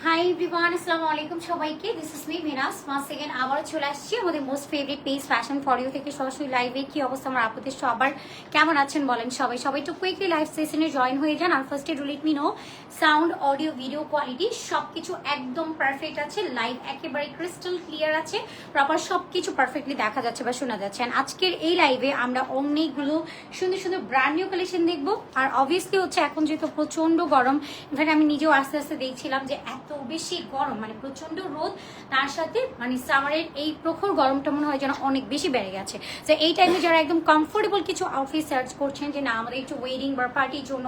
Hi everyone, আসসালামু আলাইকুম সবাইকে। This is me Minas. Once again আবারও চলে আসছি আমাদের most favourite page fashion for you থেকে সরাসরি লাইভে। কি অবস্থা আমার আপুদের সবার, কেমন আছেন বলেন সবাই? সবাই একটু কুইকলি লাইভ সেশনে জয়েন হয়ে যান। আর ফার্স্টে do let me no sound, audio, video quality সবকিছু একদম পারফেক্ট আছে। লাইভ একেবারে ক্রিস্টাল ক্লিয়ার আছে, প্রপার সবকিছু পারফেক্টলি দেখা যাচ্ছে বা শোনা যাচ্ছে। আর আজকের এই লাইভে আমরা অনেকগুলো সুন্দর সুন্দর ব্র্যান্ড নিউ কালেকশন দেখবো। আর অবভিয়াসলি হচ্ছে এখন যেহেতু প্রচন্ড গরম, ইনফ্যাক্ট আমি নিজেও আস্তে আস্তে দেখছিলাম যে এত বেশি গরম, মানে প্রচন্ড রোদ, তার সাথে মানে সামারের এই প্রখর গরমটা মনে হয় যেন অনেক বেশি বেড়ে গেছে। তো এই টাইমে যারা একদম কমফোর্টেবল কিছু আউটফিট সার্চ করছেন যে না আমাদের একটু ওয়েডিং বা পার্টির জন্য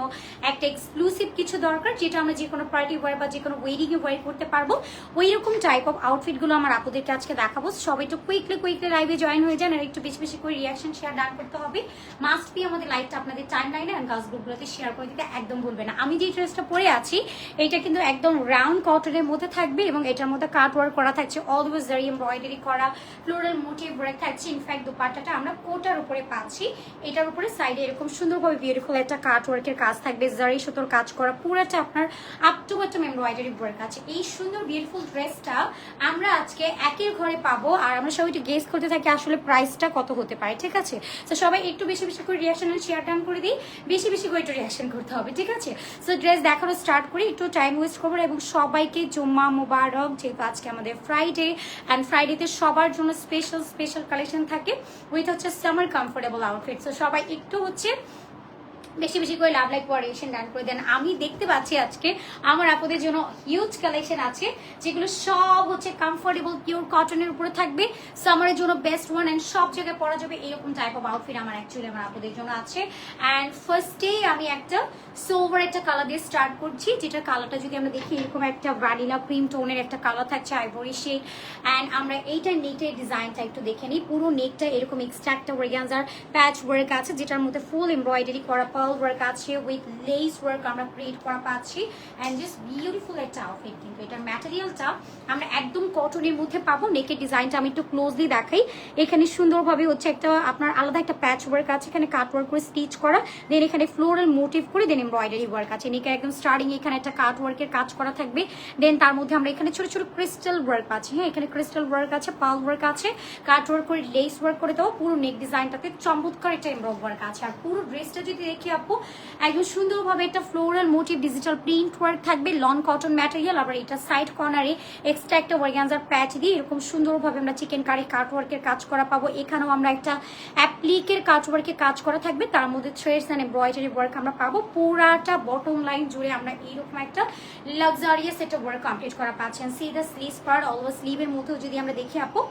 একটা এক্সক্লুসিভ কিছু দরকার, যেটা আমরা যে কোনো পার্টি ওয়ার বা যে কোনো ওয়েডিংয়ে ওয়ার করতে পারবো, ওই রকম টাইপ অফ আউটফিটগুলো আমার আপুদেরকে আজকে দেখাবো। সবাই একটু কুইকলি লাইভে জয়েন হয়ে যান। আর একটু বেশি বেশি করে রিয়াকশন শেয়ার ডান করতে হবে। মাস্ট বি আমাদের লাইভটা আপনাদের টাইম লাইনে অ্যান্ড গার্লস গ্রুপগুলোতে শেয়ার করে দিতে একদম ভুলবেন না। আমি যে ড্রেসটা পরে আছি এটা কিন্তু একদম রাউন্ড কটনের মধ্যে থাকবে এবং এটার মধ্যে কাট ওয়ার্ক করা থাকছে, অলওয়েজ জারি এমব্রয়ডারি করা, ফ্লোরাল মোটিভ ওয়ার্ক থাকছে। ইনফ্যাক্ট দোপাট্টাটা আমরা কোটার উপরে পাচ্ছি, এটার উপরে সাইডে এরকম সুন্দরভাবে বিউটিফুল একটা কাট ওয়ার্কের কাজ থাকবে, জারি সুতোর কাজ করা, পুরোটা আপনার up to bottom embroidery work আছে। এই সুন্দর বিউটিফুল ড্রেসটা আমরা আজকে একের ঘরে পাবো। আর আমরা সবাই একটু গেস করতে থাকি আসলে প্রাইসটা কত হতে পারে, ঠিক আছে? তো সবাই একটু বেশি বেশি করে রিয়াকশন শেয়ার ডান করে দিই, বেশি বেশি করে একটু রিয়াকশন করতে হবে, ঠিক আছে? সো ড্রেস দেখানো স্টার্ট করি, একটু টাইম ওয়েস্ট করবো। এবং সবাইকে জুম্মা মুবারক, যেহেতু আজকে আমাদের ফ্রাইডে, অ্যান্ড ফ্রাইডেতে সবার জন্য স্পেশাল কালেকশন থাকে উইথ হচ্ছে সামার কমফোর্টেবল আউটফিট। সো সবাই একটু হচ্ছে বেশি বেশি করে লাভ লাইক কোয়ারেশন ডান করে দেন। আমি দেখতে পাচ্ছি আজকে আমার আপুদের জন্য হিউজ কালেকশন আছে, যেগুলো সব হচ্ছে কমফোর্টেবল পিওর কটনের উপরে থাকবে, সামারের জন্য বেস্ট ওয়ান, অ্যান্ড সব জায়গায় পরা যাবে এরকম টাইপ অফ আউটফিট আমার অ্যাকচুয়ালি আমার আপুদের জন্য আছে। অ্যান্ড ফার্স্টে আমি একটা সোভার একটা কালার দিয়ে স্টার্ট করছি, যেটার কালারটা যদি আমরা দেখি এরকম একটা ভ্যানিলা ক্রিম টোনের একটা কালার থাকছে, আইভরি শেড। অ্যান্ড আমরা এইটা নেটের ডিজাইনটা একটু দেখে নিই। পুরো নেকটা এরকম এক্সট্রা একটা অর্গানজার প্যাচ ওয়ার্ক আছে, যেটার মধ্যে ফুল এমব্রয়ডারি করা পার্ল ওয়ার্ক আছে উইথ লেস ওয়ার্ক আমরা ক্রিয়েট করা পাচ্ছি। অ্যান্ড জাস্ট বিউটিফুল একটা আউটফিট। কিন্তু এটার ম্যাটেরিয়ালটা আমরা একদম কটনের মধ্যে পাবো। নেকের ডিজাইনটা আমি একটু ক্লোজলি দেখাই। এখানে সুন্দরভাবে হচ্ছে একটা আপনার আলাদা একটা প্যাচ ওয়ার্ক আছে, এখানে কাট ওয়ার্ক করে স্টিচ করা, দেন এখানে ফ্লোরাল মোটিভ করে দেন এমব্রয়ডারি ওয়ার্ক আছে। নেকের একদম স্টার্টিং এখানে একটা কাট ওয়ার্কের কাজ করা থাকবে, দেন তার মধ্যে আমরা এখানে ছোট ছোট ক্রিস্টাল ওয়ার্ক আছে। হ্যাঁ, এখানে ক্রিস্টাল ওয়ার্ক আছে, পার্ল ওয়ার্ক আছে, কাট ওয়ার্ক করে লেস ওয়ার্ক করে দেবো। পুরো নেক ডিজাইনটাতে চমৎকার একটা এমব্রয়ডারি ওয়ার্ক আছে। আর পুরো ড্রেসটা যদি দেখি আপু, একদম সুন্দরভাবে একটা floral motif digital print work থাকবে, লন কটন ম্যাটেরিয়াল। আবার এটা সাইড কর্নারে এক্সট্রা একটা অর্গানজার প্যাচ দিয়ে এরকম সুন্দরভাবে আমরা চিকেন কারি কাট ওয়ার্কের কাজ করা পাবো। এখানেও আমরা একটা অ্যাপ্লিকের কাট ওয়ার্কের কাজ করা থাকবে, তার মধ্যে থ্রেডস অ্যান্ড এমব্রয়ডারি ওয়ার্ক আমরা পাবো। পুরাটা বটম লাইন জুড়ে আমরা এইরকম একটা লাক্সারিয়াস একটা ওয়ার্ক কমপ্লিট করা পাচ্ছেন। See the sleeves part, always স্লিভের মধ্যেও যদি আমরা দেখি আপু,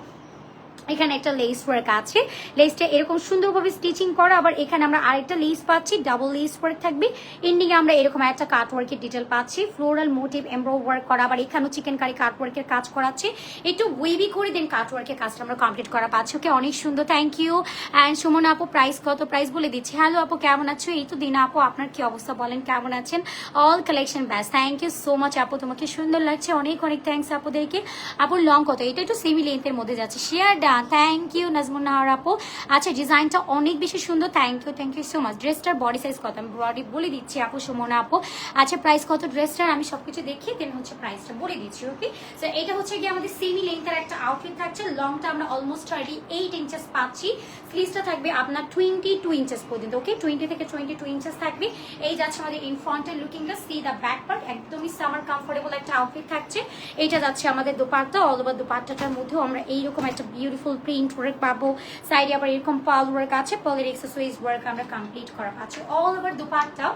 এখানে একটা লেস ওয়ার্ক আছে, লেসটা এরকম সুন্দরভাবে স্টিচিং করা। আবার এখানে আমরা আরেকটা লেস পাচ্ছি, ডাবল লেস ওয়ার্ক থাকবে। এন্ডিং এ আমরা এরকম একটা কাট ওয়ার্কের ডিটেল পাচ্ছি, ফ্লোরাল মোটিভ এমব্রয়ডারি ওয়ার্ক করা। আবার এখানেও চিকেন কারি কাট ওয়ার্কের কাজ করাচ্ছে, একটু ওয়েভি করে দেন কাট ওয়ার্কের কাজটা আমরা কমপ্লিট করা পাচ্ছি। ওকে, অনেক সুন্দর, থ্যাংক ইউ। অ্যান্ড সুমন আপু প্রাইস কত? প্রাইস বলে দিচ্ছি। হ্যালো আপু, কেমন আছো? এই তো দিনা আপু, আপনার কি অবস্থা বলেন, কেমন আছেন? অল কালেকশন ব্যাস, থ্যাংক ইউ সো মাচ আপু, তোমাকে সুন্দর লাগছে, অনেক অনেক থ্যাংকস আপুদেরকে। আপুর লং কত? এটা একটু সেমি লেন্থের মধ্যে যাচ্ছে, share done, thank you Najmun Nahar আপু। আচ্ছা, ডিজাইনটা অনেক বেশি সুন্দর, থ্যাংক ইউ সো মাচ। ড্রেসটার বডি সাইজ কত? আমি বডি বলে দিচ্ছি আপু, সুমনা আপু। আচ্ছা, প্রাইস কত ড্রেসটার? আমি সবকিছু দেখিয়ে দেন হচ্ছে প্রাইসটা বলে দিচ্ছি। ওকে, তো এটা হচ্ছে কি আমাদের সেমি লেন্থের একটা আউটফিট থাকছে। লংটা আমরা অলমোস্ট 38 ইঞ্চেস পাচ্ছি, স্লিভসটা থাকবে আপনার 22 ইঞ্চেস পর্যন্ত। ওকে, 20 থেকে 22 ইঞ্চেস থাকবে। এই যাচ্ছে আমাদের ইন ফ্রন্টের লুকিংটা, সি দ্য ব্যাক পার্ট, একদমই সামার কমফোর্টেবল একটা আউটফিট থাকছে। এইটা যাচ্ছে আমাদের দোপাট্টা, অল ওভার দোপাট্টাটার মধ্যেও আমরা এইরকম একটা বিউটিফুল প্রিন্ট ওয়ার্ক পাবো। সাইডে আবার এরকম পার্ল ওয়ার্ক আছে, পার্লের এক্সেসরিজ ওয়ার্ক আমরা কমপ্লিট করা পাচ্ছি। অল ওভার দোপাট্টা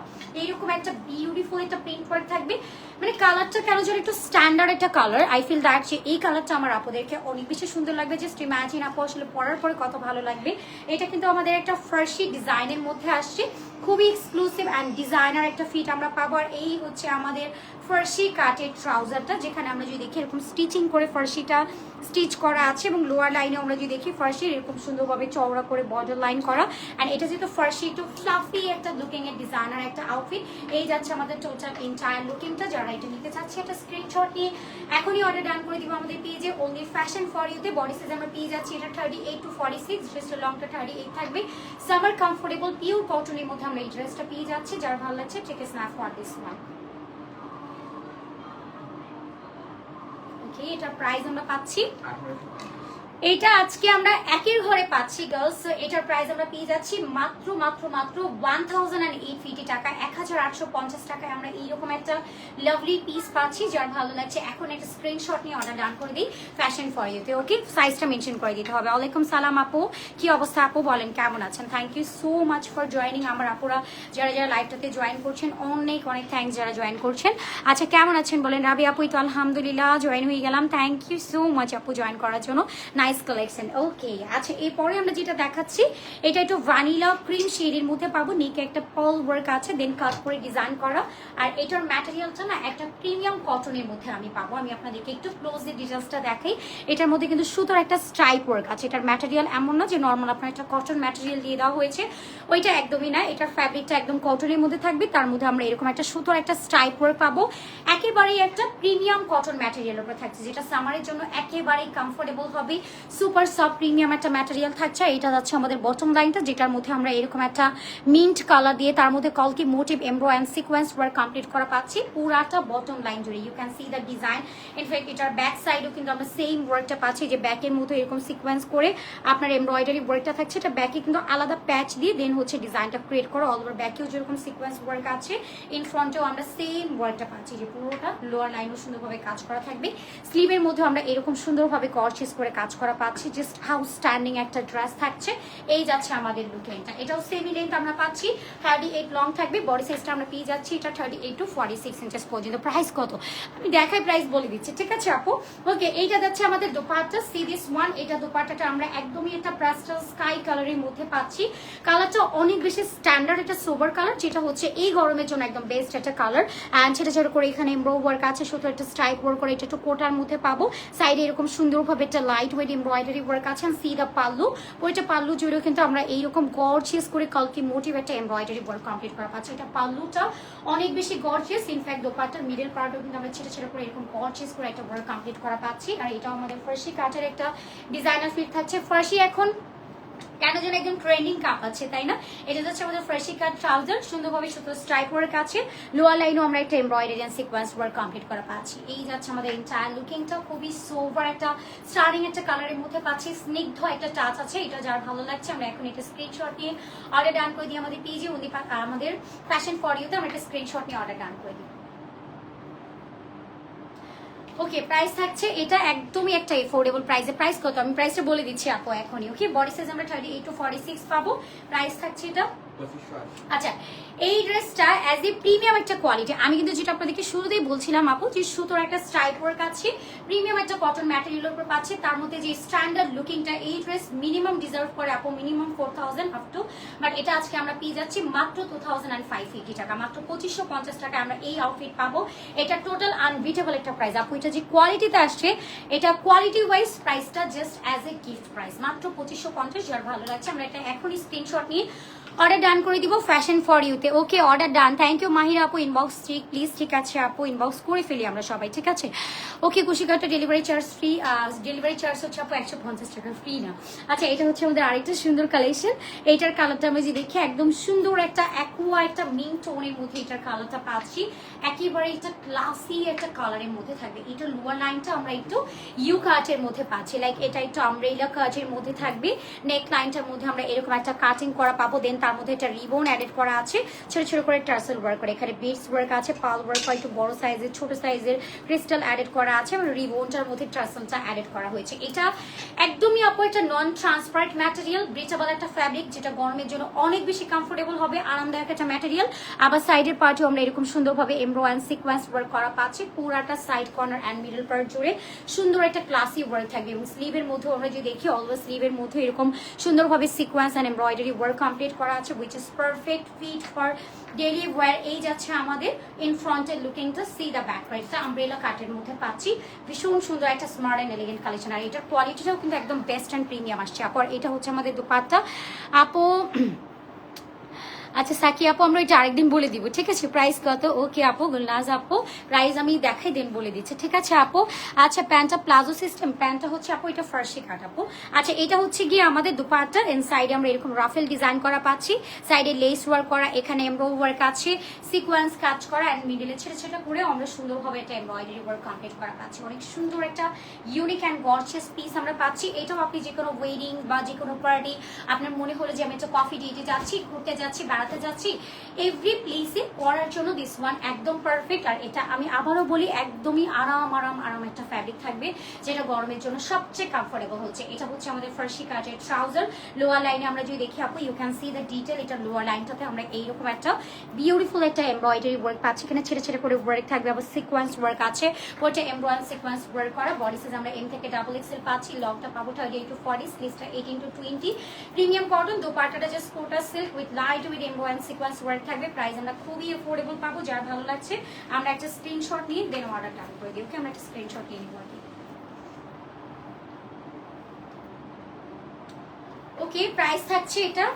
এইরকম একটা বিউটিফুল একটা প্রিন্ট ওয়ার্ক থাকবে। মানে কালারটা কেন যেন একটু স্ট্যান্ডার্ড একটা কালার, আই ফিল দ্যাট যে এই কালারটা আমার আপুদেরকে অনেক বেশি সুন্দর লাগবে। জাস্ট ইমাজিন আপু আসলে পরার পরে কত ভালো লাগবে। এটা কিন্তু আমাদের একটা ফার্সি ডিজাইনের মধ্যে আসছে, খুবই এক্সক্লুসিভ অ্যান্ড ডিজাইনার একটা ফিট আমরা পাবো। আর এই হচ্ছে আমাদের ফার্সি কাটের ট্রাউজারটা, যেখানে আমরা যদি দেখি এরকম স্টিচিং করে ফার্সিটা স্টিচ করা আছে, এবং লোয়ার লাইনে আমরা যদি দেখি ফার্সির এরকম সুন্দরভাবে চওড়া করে বর্ডার লাইন করা। অ্যান্ড এটা যেহেতু ফার্সি একটু ফ্লাফি একটা লুকিং এর ডিজাইনার একটা আউটফিট। এই যাচ্ছে আমাদের টোটাল এন্টায়ার লুকিংটা। যারা এটা নিতে চাচ্ছে একটা স্ক্রিনশট নিয়ে এখনই অর্ডার ডান করে দিব আমাদের পেজে, অনলি ফ্যাশন ফর ইউতে। বডি সাইজ আমরা পেয়ে যাচ্ছি এটা 38 to 46, ড্রেসটা লংটা 38 থাকবে। সামার কমফোর্টেবল পিওর কটনের মধ্যে আমরা এই ড্রেসটা পেয়ে যাচ্ছি। যার ভালো লাগছে take a snap for this one. Okay, এটার প্রাইস আমরা পাচ্ছি 1800 এটা আজকে আমরা একের ঘরে পাচ্ছি গার্লস। এটার প্রাইস আমরা পেয়ে যাচ্ছি মাত্র মাত্র মাত্র 1080 টাকা, 1850 টাকায় আমরা এইরকম একটা লাভলি পিস পাচ্ছি। যার ভালো লাগছে এখন একটা স্ক্রিনশট নিয়ে অর্ডার ডান করে দিই ফ্যাশন ফর ইউতে। ওকে, সাইজটা মেনশন করে দিতে হবে। ওয়ালাইকুম সালাম আপু, কি অবস্থা আপু, বলেন কেমন আছেন? Thank you so much for joining. আমার আপুরা যারা যারা লাইভটাতে জয়েন করছেন অনেক অনেক থ্যাংকস যারা জয়েন করছেন। আচ্ছা কেমন আছেন বলেন? রাবি আপু তো আলহামদুলিল্লাহ জয়েন হয়ে গেলাম। থ্যাংক ইউ সো মাচ আপু জয়েন করার জন্য। Nice collection. ওকে, আচ্ছা এরপরে আমরা যেটা দেখাচ্ছি এটা একটু ভ্যানিলা ক্রিম শেডের মধ্যে পাবো। নিকে একটা পার্ল ওয়ার্ক আছে, দেন কাট করে ডিজাইন করা। আর এটার ম্যাটেরিয়ালটা না একটা প্রিমিয়াম কটনের মধ্যে আমি পাবো। আমি আপনাদেরকে একটু ক্লোজলি ডিটেলসটা দেখাই। এটার মধ্যে কিন্তু সুতোর একটা স্ট্রাইপ ওয়ার্ক আছে। এটার ম্যাটেরিয়াল এমন না যে নর্মাল আপনার একটা কটন ম্যাটেরিয়াল দিয়ে দেওয়া হয়েছে, ওইটা একদমই না। এটার ফ্যাব্রিকটা একদম কটনের মধ্যে থাকবে, তার মধ্যে আমরা এরকম একটা সুতোর একটা স্ট্রাইপ ওয়ার্ক পাবো। একেবারেই একটা প্রিমিয়াম কটন ম্যাটেরিয়াল উপরে থাকছে, যেটা সামারের জন্য একেবারেই কমফোর্টেবল হবে। সুপার সফট প্রিমিয়াম একটা ম্যাটেরিয়াল থাকছে। এটা যাচ্ছে আমাদের বটম লাইনটা, যেটার মধ্যে আমরা এরকম একটা মিন্ট কালার দিয়ে তার মধ্যে কলকি motif embro and sequence work complete করা পাচ্ছি পুরাটা বটম লাইন জুড়ে। You can see the design. In fact এটার ব্যাক সাইডও কিন্তু আমরা সেম ওয়ার্কটা পাচ্ছি, যে ব্যাকের মধ্যে এরকম সিকোয়েন্স করে আপনার এমব্রয়ডারি ওয়ার্কটা থাকছে। এটা ব্যাকে কিন্তু আলাদা প্যাচ দিয়ে দেন হচ্ছে ডিজাইনটা ক্রিয়েট করা। অল ওভার ব্যাকেও যেরকম সিকোয়েন্স ওয়ার্ক আছে, ইন ফ্রন্টেও আমরা সেম ওয়ার্কটা পাচ্ছি, যে পুরোটা লোয়ার লাইনও সুন্দরভাবে কাজ করা থাকবে। স্লিভের মধ্যে আমরা এরকম সুন্দরভাবে গর্জিয়াস করে কাজ করা পাচ্ছি। জাস্ট আউটস্ট্যান্ডিং একটা ড্রেস থাকছে। এই যাচ্ছে আমাদের লুক লেন্থটা। এটাও সেমি লেন্থ আমরা পাচ্ছি, 38 লং থাকবে। বডি সাইজটা আমরা পেয়ে যাচ্ছি এটা 38 টু 46 ইঞ্চেস পর্যন্ত। প্রাইস কত আমি দেখাই, প্রাইস বলে দিচ্ছি, ঠিক আছে আপু? ওকে, এইটা যাচ্ছে আমাদের দোপাট্টা সিরিজ 1। এটা দোপাট্টাটা আমরা একদমই একটা প্যাস্টেল স্কাই কালারের মধ্যে পাচ্ছি। কালারটা অনেক বেশি স্ট্যান্ডার্ড একটা সোবার কালার, যেটা হচ্ছে এই গরমের জন্য একদম বেস্ট একটা কালার। অ্যান্ড সেটা যেটা করে এখানে এমব্রো ওয়ার্ক আছে, শুধু একটা স্ট্রাইপ ওয়ার্ক করে এটা একটু কোটার মধ্যে পাবো। সাইডে এরকম সুন্দরভাবে একটা লাইট ওয়েট এমব্রয়ডারি ওয়ার্ক আছে। সি দা পাল্লু, ওইটা পাল্লু জুড়েও কিন্তু আমরা এইরকম গর্জিয়াস করে কলকি মোটিভ একটা এমব্রয়ডারি ওয়ার্ক কমপ্লিট করা পাচ্ছি। এটা পাল্লুটা অনেক বেশি গর্জিয়াস। ইনফ্যাক্ট দোপাট্টার মিডল পার্টও কিন্তু আমরা ছেড়ে ছেড়ে করে এরকম গর্জিয়াস করে একটা ওয়ার্ক কমপ্লিট করা পাচ্ছি। আর এটাও আমাদের ফার্সি কাটের একটা ডিজাইনার ফিট থাকছে। ফার্সি এখন কেন যেন একদম ট্রেন্ডিং কাপ আছে, তাই না? এটা হচ্ছে আমাদের ফ্রেশি কাট ট্রাউজার, সুন্দরভাবে শুধু স্ট্রাইপ ওয়ার্ক আছে। লোয়ার লাইনও আমরা একটা embroidery and sequence work complete করা পাচ্ছি। এই যাচ্ছে আমাদের এন্টায়ার লুকিংটা, খুবই সোভার একটা স্টার্টিং একটা কালারের মধ্যে পাচ্ছি। স্নিগ্ধ একটা টাচ আছে। এটা যার ভালো লাগছে আমরা এখন একটা স্ক্রিনশট নিয়ে অর্ডার ডান করে দিই আমাদের পেজে, আমাদের ফ্যাশন ফর ইউতে আমরা একটা স্ক্রিনশট নিয়ে অর্ডার ডান করে দিই। ওকে, প্রাইস থাকছে এটা একদমই একটা এফোর্ডেবল প্রাইসে। প্রাইস কত আমি প্রাইসটা বলে দিচ্ছি আপু এখনই। ওকে, বডি সাইজ আমরা 38 টু 46 পাবো। প্রাইস থাকছে এটা 2580। আচ্ছা, এই ড্রেসটা অ্যাজ এ প্রিমিয়াম একটা কোয়ালিটি। আমি কিন্তু যেটা আপনাদেরকে শুরুতেই বলছিলাম আপু, যে সুতোর একটা স্ট্রাইপ ওয়ার্ক আছে, প্রিমিয়াম একটা কটন ম্যাটেরিয়ালের উপর পাচ্ছে, তার মধ্যে যে স্ট্যান্ডার্ড লুকিংটা, এই ড্রেস মিনিমাম ডিজার্ভ করে আপু মিনিমাম 4000 আপ টু। বাট এটা আজকে আমরা পেয়ে যাচ্ছি মাত্র 2580 টাকা, মাত্র 2550 টাকা আমরা এই আউটফিট পাবো। এটা টোটাল আনবিটেবল একটা প্রাইস আপু। এটা যে কোয়ালিটিতে আসছে, এটা কোয়ালিটি ওয়াইজ প্রাইসটা just as a gift price, মাত্র 2550। যার ভালো লাগছে আমরা এটা এখনই স্ক্রিনশট নিয়ে অর্ডার ডান করে দিব ফ্যাশন ফর ইউতে। Okay, order done. Thank you Mahira আপু, ইনবক্স ঠিক প্লিজ। ঠিক আছে আপু, ইনবক্স করে ফেলি আমরা সবাই, ঠিক আছে? ওকে, কুশিকাটা delivery charge free. Delivery charge হচ্ছে আপু 150 টাকা, ফ্রি না। আচ্ছা, এটা হচ্ছে আমাদের আরেকটা সুন্দর কালেকশন। এইটার কালারটা আমরা যে দেখি একদম সুন্দর একটা অ্যাকুয়া একটা মিন্ট টোনের মধ্যে এটার কালারটা পাচ্ছি। একেবারে একটা ক্লাসি একটা কালারের মধ্যে থাকবে। এটা লোয়ার লাইনটা আমরা একটু ইউ কাটের মধ্যে পাচ্ছি, লাইক এটা একটু আমব্রেলা কাটের মধ্যে থাকবে। নেক লাইনটার মধ্যে আমরা এরকম একটা কাটিং করা পাবো। দেন তার মধ্যে একটা রিবন অ্যাডেড করা আছে, ছোট ছোট করে টার্সেল ওয়ার্ক করে। এখানে বিটস ওয়ার্ক আছে, পাল ওয়ার্ক হয় একটু বড় সাইজের, ছোট সাইজের ক্রিস্টাল অ্যাডেড করা আছে, এবং রিবনটার মধ্যে টার্সেলটা অ্যাডেড করা হয়েছে। এটা একদমই আপু একটা নন ট্রান্সপারেন্ট ম্যাটেরিয়াল, ব্রিচেবল একটা ফ্যাব্রিক, যেটা গরমের জন্য অনেক বেশি কমফোর্টেবল হবে, আরামদায়ক একটা ম্যাটেরিয়াল। আবার সাইডের পার্টও আমরা এরকম সুন্দরভাবে এমব্রো অ্যান্ড সিকোয়েন্স ওয়ার্ক করা পাচ্ছি। পুরাটা side corner and middle part জুড়ে সুন্দর একটা ক্লাসি ওয়ার্ক থাকবে। এবং স্লিভের মধ্যেও আমরা যদি দেখি, অলওয়েজ স্লিভের মধ্যে এরকম সুন্দরভাবে sequence and embroidery work complete করা আছে, which is perfect fit for daily wear. এই যাচ্ছে আমাদের ইন ফ্রন্টের লুকিংটা, সি দ্য ব্যাক রাইটটা আমব্রেলা কাটের মধ্যে পাচ্ছি। ভীষণ সুন্দর একটা স্মার্ট অ্যান্ড এলিগেন্ট কালেকশন। আর এটার কোয়ালিটিটাও কিন্তু একদম বেস্ট অ্যান্ড প্রিমিয়াম আসছে। আর এটা হচ্ছে আমাদের দুপাট্টা আপু। আচ্ছা সাকি আপু আমরা এটা আরেকদিন বলে দিব, ঠিক আছে? প্রাইস কত? ওকে আপু, গুলনাজ আপু প্রাইস আমি দেখাই দেন বলে দিচ্ছি, ঠিক আছে আপু? আচ্ছা প্যান্টটা প্লাজো সিস্টেম, প্যান্টটা হচ্ছে আপু এটা ফার্সি কাট আপু। আচ্ছা এটা হচ্ছে গিয়ে আমাদের দুপাট্টা, এন্ড সাইডে আমরা এরকম রাফেল ডিজাইন করা পাচ্ছি, সাইডে লেস ওয়ার্ক করা, এখানে এমব্রো ওয়ার্ক আছে, সিকোয়েন্স কাজ করা, এন্ড মিডলে ছেড়ে ছেড়ে করে আমরা সুন্দরভাবে একটা এমব্রয়ডারি ওয়ার্ক কমপ্লিট করা পাচ্ছি। অনেক সুন্দর একটা ইউনিক অ্যান্ড গর্জিয়াস পিস আমরা পাচ্ছি। এটাও আপনি যে কোনো ওয়েডিং বা যে কোনো পার্টি, আপনার মনে হলো যে আমি একটা কফি ডেটে যাচ্ছি, ঘুরতে যাচ্ছি, বেড়াতে যাচ্ছি, এভরি প্লেসে পরার জন্য দিস ওয়ান একদম পারফেক্ট। আর এটা আমি আবারও বলি একদমই আরাম আরাম আরাম একটা ফ্যাব্রিক থাকবে, যেটা গরমের জন্য সবচেয়ে কমফোর্টেবল হচ্ছে। এটা হচ্ছে আমাদের ফার্সি কাটের ট্রাউজার। লোয়ার লাইনে আমরা যদি দেখি আপু, you can see the detail. এটা লোয়ার লাইনটাতে আমরা এইরকম একটা বিউটিফুল একটা এমব্রয়ডারি ওয়ার্ক পাচ্ছি, এখানে ছেড়ে ছেড়ে করে ওয়ার্ক থাকবে, আবার সিকোয়েন্স ওয়ার্ক আছে, ওটা এমব্রয়ডারি সিকোয়েন্স ওয়ার্ক করা। বডি সাইজ আমরা এম থেকে ডাবল এক্সেল পাচ্ছি, লংটা পাবো 38-40, স্লিভসটা 18-20, প্রিমিয়াম কটন। দোপাট্টাটা just Kota silk with light with embroidery sequence work থাকবে। প্রাইস আমরা খুবই অ্যাফোর্ডেবল পাবো। যার ভালো লাগছে আমরা একটা স্ক্রিনশট নিয়ে দেন অর্ডার ডান করে দিই। ওকে, আমরা একটা স্ক্রিনশট নিয়ে নিব। ওকে, প্রাইস থাকছে এটা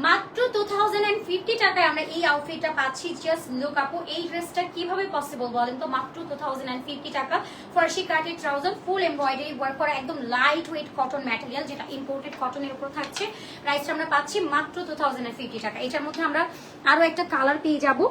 মাত্র 2050 টাকায় আমরা এই আউটফিটটা পাচ্ছি। জাস্ট লুক আপু, এই ড্রেসটা কিভাবে পসিবল বলেন তো? মাত্র 2050 টাকা। ফার্সি কাটের ট্রাউজার, ফুল এমব্রয়ডারি ওয়ার্ক করা, একদম লাইট ওয়েট কটন ম্যাটেরিয়াল, যেটা ইম্পোর্টেড কটনের উপর থাকছে। প্রাইসটা আমরা পাচ্ছি মাত্র 2050 টাকা। এটার মধ্যে আমরা আরো একটা কালার পেয়ে যাবো,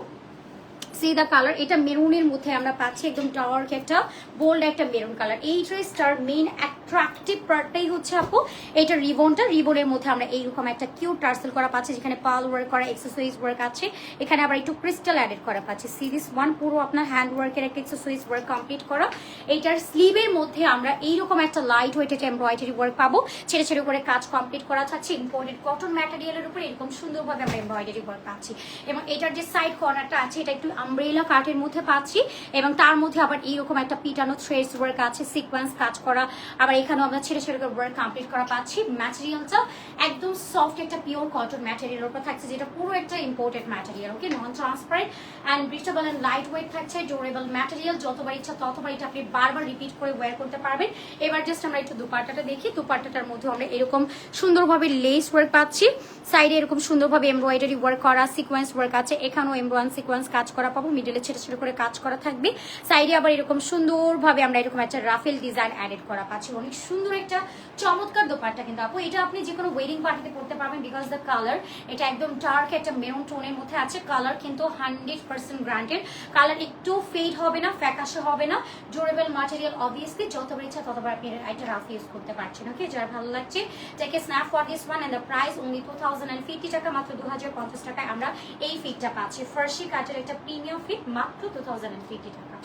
সি দা কালার। এটা মেরুনের মধ্যে আমরা পাচ্ছি, একদম ডার্ক একটা বোল্ড একটা মেরুন কালার। এই ড্রেসটার মেইন অ্যাট্রাকটিভ পার্টটাই হচ্ছে আপু এটা রিবনটা। রিবনের মধ্যে আমরা এইরকম একটা কিউট টার্সেল করা পাচ্ছি, যেখানে পার্ল ওয়ার্ক করা, এক্সেসরিজ ওয়ার্ক আছে, এখানে আবার একটু ক্রিস্টাল অ্যাডেড করা পাচ্ছি। সিরিজ ওয়ান পুরো আপনার হ্যান্ড ওয়ার্কের একটা এক্সেসরিজ ওয়ার্ক কমপ্লিট করা। এইটার স্লিভের মধ্যে আমরা এইরকম একটা লাইট ওয়েট একটা এমব্রয়ডারি ওয়ার্ক পাবো, ছেড়ে ছেড়ে করে কাজ কমপ্লিট করা থাকছে। ইম্পোর্টেড কটন ম্যাটেরিয়ালের উপর এরকম সুন্দরভাবে আমরা এমব্রয়ডারি ওয়ার্ক পাচ্ছি। এবং এটার যে সাইড কর্নারটা আছে, এটা একটু আমব্রেলা কাটের মধ্যে পাচ্ছি, এবং তার মধ্যে আবার এইরকম একটা পিটানো থ্রেডস ওয়ার্ক আছে, সিকোয়েন্স কাজ করা, আবার এখানেও আমরা ছেড়ে ছেড়ে ওয়ার্ক কমপ্লিট করা পাচ্ছি। ম্যাটেরিয়ালটা একদম সফট একটা পিওর কটন ম্যাটেরিয়ালের উপর থাকছে, যেটা পুরো একটা imported material. Okay, non transparent and breathable and light weight থাকছে, ডিউরেবল ম্যাটেরিয়াল। যতবার ইচ্ছা ততবার এটা আপনি বারবার রিপিট করে ওয়্যার করতে পারবেন। এবার জাস্ট আমরা একটু দুপাট্টাটা দেখি। দুপাট্টাটার মধ্যে আমরা এরকম সুন্দরভাবে লেস ওয়ার্ক পাচ্ছি, সাইডে এরকম সুন্দরভাবে এমব্রয়ডারি ওয়ার্ক করা, সিকোয়েন্স ওয়ার্ক আছে, এখানেও এমব্রয়ডারি সিকোয়েন্স কাজ করা পাবো, মিডলে ছেড়ে ছেড়ে করে কাজ করা থাকবে। সাইডে আবার এরকম সুন্দরভাবে আমরা এরকম একটা রাফেল ডিজাইন অ্যাডেড করা পাচ্ছি। অনেক সুন্দর একটা চমৎকার দোপাট্টা কিন্তু আপু, এটা আপনি যে কোনো ওয়েডিং পার্টিতে পড়তে পারবেন, বিকজ দ্য কালার এটা একদম ডার্ক একটা মেরুন টোনের মধ্যে আছে। কালার কিন্তু 100% গ্রান্টেড, কালার একটু ফেড হবে না, ফ্যাকাশে হবে না, ডিউরেবল ম্যাটেরিয়াল। অবভিয়াসলি যতবার ইচ্ছা ততবার আপনি এটা রাফ ইউজ করতে পারছেন। ওকে, যারা ভালো লাগছে take a snap for this one, and the price only 2050 টাকা। মাত্র 2050 টাকায় আমরা এই ফিটটা পাচ্ছি। ফার্সি কাটের একটা প্রিমিয়াম ফিট, মাত্র 2050 টাকা।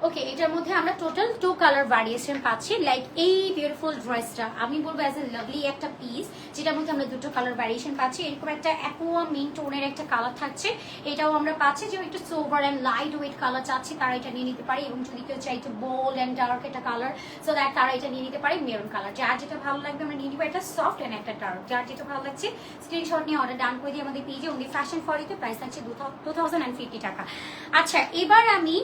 ওকে, এটার মধ্যে আমরা টোটাল 2 কালার ভ্যারিয়েশন পাচ্ছি। লাইক এই বিউটিফুল ড্রেসটা আমি বলবো অ্যাজ এ লাভলি একটা পিস, যেটার মধ্যে আমরা 2টো কালার ভ্যারিয়েশন পাচ্ছি। এরকম একটা অ্যাকোয়া মিন্ট টোনের একটা কালার থাকছে, এটাও আমরা পাচ্ছি। যে একটু sober and light weight colour চাচ্ছি তারা এটা নিয়ে নিতে পারে, এবং যদি কেউ চাই একটু বোল্ড অ্যান্ড ডার্ক একটা কালার, সো দ্যাট তারা এটা নিয়ে নিতে পারে মেরুন কালার। যার যেটা ভালো লাগবে আমরা নিয়ে নিবো। একটা সফট অ্যান্ড একটা ডার্ক, যার যেটা ভালো লাগছে স্ক্রিনশট নিয়ে অর্ডার ডান করে দিয়ে আমাদের পেজে অনলি ফ্যাশন ফর ইউতে। প্রাইস থাকছে 2050 টাকা। আচ্ছা, এবার আমি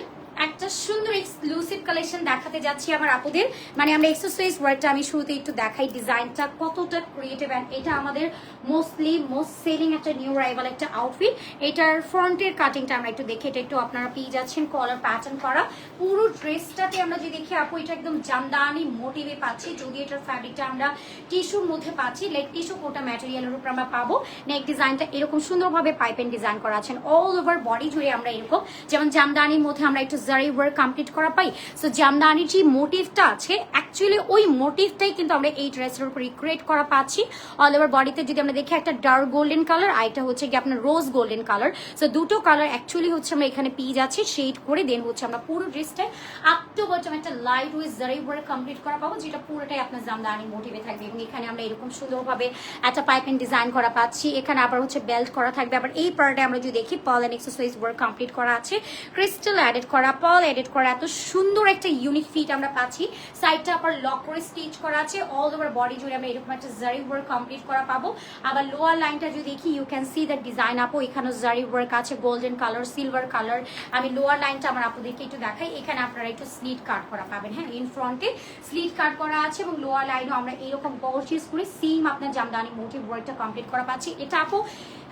একটা সুন্দর এক্সক্লুসিভ কালেকশন দেখাতে যাচ্ছি আমার আপুদের। মানে আমরা এক্সেসরিজ ওয়ার্কটা আমি শুরুতে একটু দেখাই, ডিজাইনটা কতটা ক্রিয়েটিভ। অ্যান্ড এটা আমাদের মোস্টলি মোস্ট সেলিং একটা নিউ রাইভাল একটা আউটফিট। এটার ফ্রন্টের কাটিংটা আমরা একটু দেখি, এটা একটু আপনারা পেয়ে যাচ্ছেন কলার প্যাটার্ন করা। পুরো ড্রেসটাতে আমরা যদি দেখি আপু, এটা একদম জামদানি মোটিভে পাচ্ছি, যদি এটার ফ্যাব্রিকটা আমরা টিস্যুর মধ্যে পাচ্ছি, লাইক টিস্যু কোটা ম্যাটেরিয়ালের উপর আমরা পাবো। নেক ডিজাইনটা এরকম সুন্দরভাবে পাইপেন ডিজাইন করা আছেন, অল ওভার বডি জুড়ে আমরা এরকম, যেমন জামদানির মধ্যে আমরা একটু জারি ওয়ার্ক কমপ্লিট করা পাই। সো জামদানির যে মোটিভটা আছে, অ্যাকচুয়ালি ওই মোটিভটাই কিন্তু আমরা এই ড্রেসের উপর রিক্রিয়েট করা পাচ্ছি। অল ওভার বডিতে যদি আমরা দেখি একটা ডার্ক গোল্ডেন কালার, আর এটা হচ্ছে কি আপনার রোজ গোল্ডেন কালার। সো দুটো কালার অ্যাকচুয়ালি হচ্ছে আমরা এখানে পেয়ে যাচ্ছি শেড করে। দেন হচ্ছে আমরা পুরো ড্রেসটা আপ টু বটম একটা লাইট উইথ জারি ওয়ার্ক কমপ্লিট করা পাবো, যেটা পুরোটাই আপনার জামদানি মোটিভে থাকবে। এবং এখানে আমরা এরকম সুন্দরভাবে একটা পাইপিং ডিজাইন করা পাচ্ছি, এখানে আবার হচ্ছে বেল্ট করা থাকবে। আবার এই পার্টে আমরা যদি দেখি pearl and accessories work complete করা আছে, ক্রিস্টাল অ্যাডেড করা, পার্ল এডিট করা এত সুন্দর একটা ইউনিক ফিট আমরা পাচ্ছি। সাইডটা আবার লক করে স্টিচ করা আছে, অল ওভার বডি জুড়ে আমরা এরকম একটা জারি ওয়ার্ক কমপ্লিট করা পাবো। আবার লোয়ার লাইনটা যদি দেখি you can see the design আপু, এখানে জারি ওয়ার্ক আছে, গোল্ডেন কালার, সিলভার কালার। আমি লোয়ার লাইনটা আমার আপুদেরকে একটু দেখাই, এখানে আপনারা একটু স্লিট কাট করা পাবেন। হ্যাঁ, ইন ফ্রন্টে স্লিট কাট করা আছে এবং লোয়ার লাইনও আমরা এরকম গর্জিয়াস করে সেম আপনার জামদানি মোটিভ ওয়ার্কটা কমপ্লিট করা পাচ্ছি। এটা আপু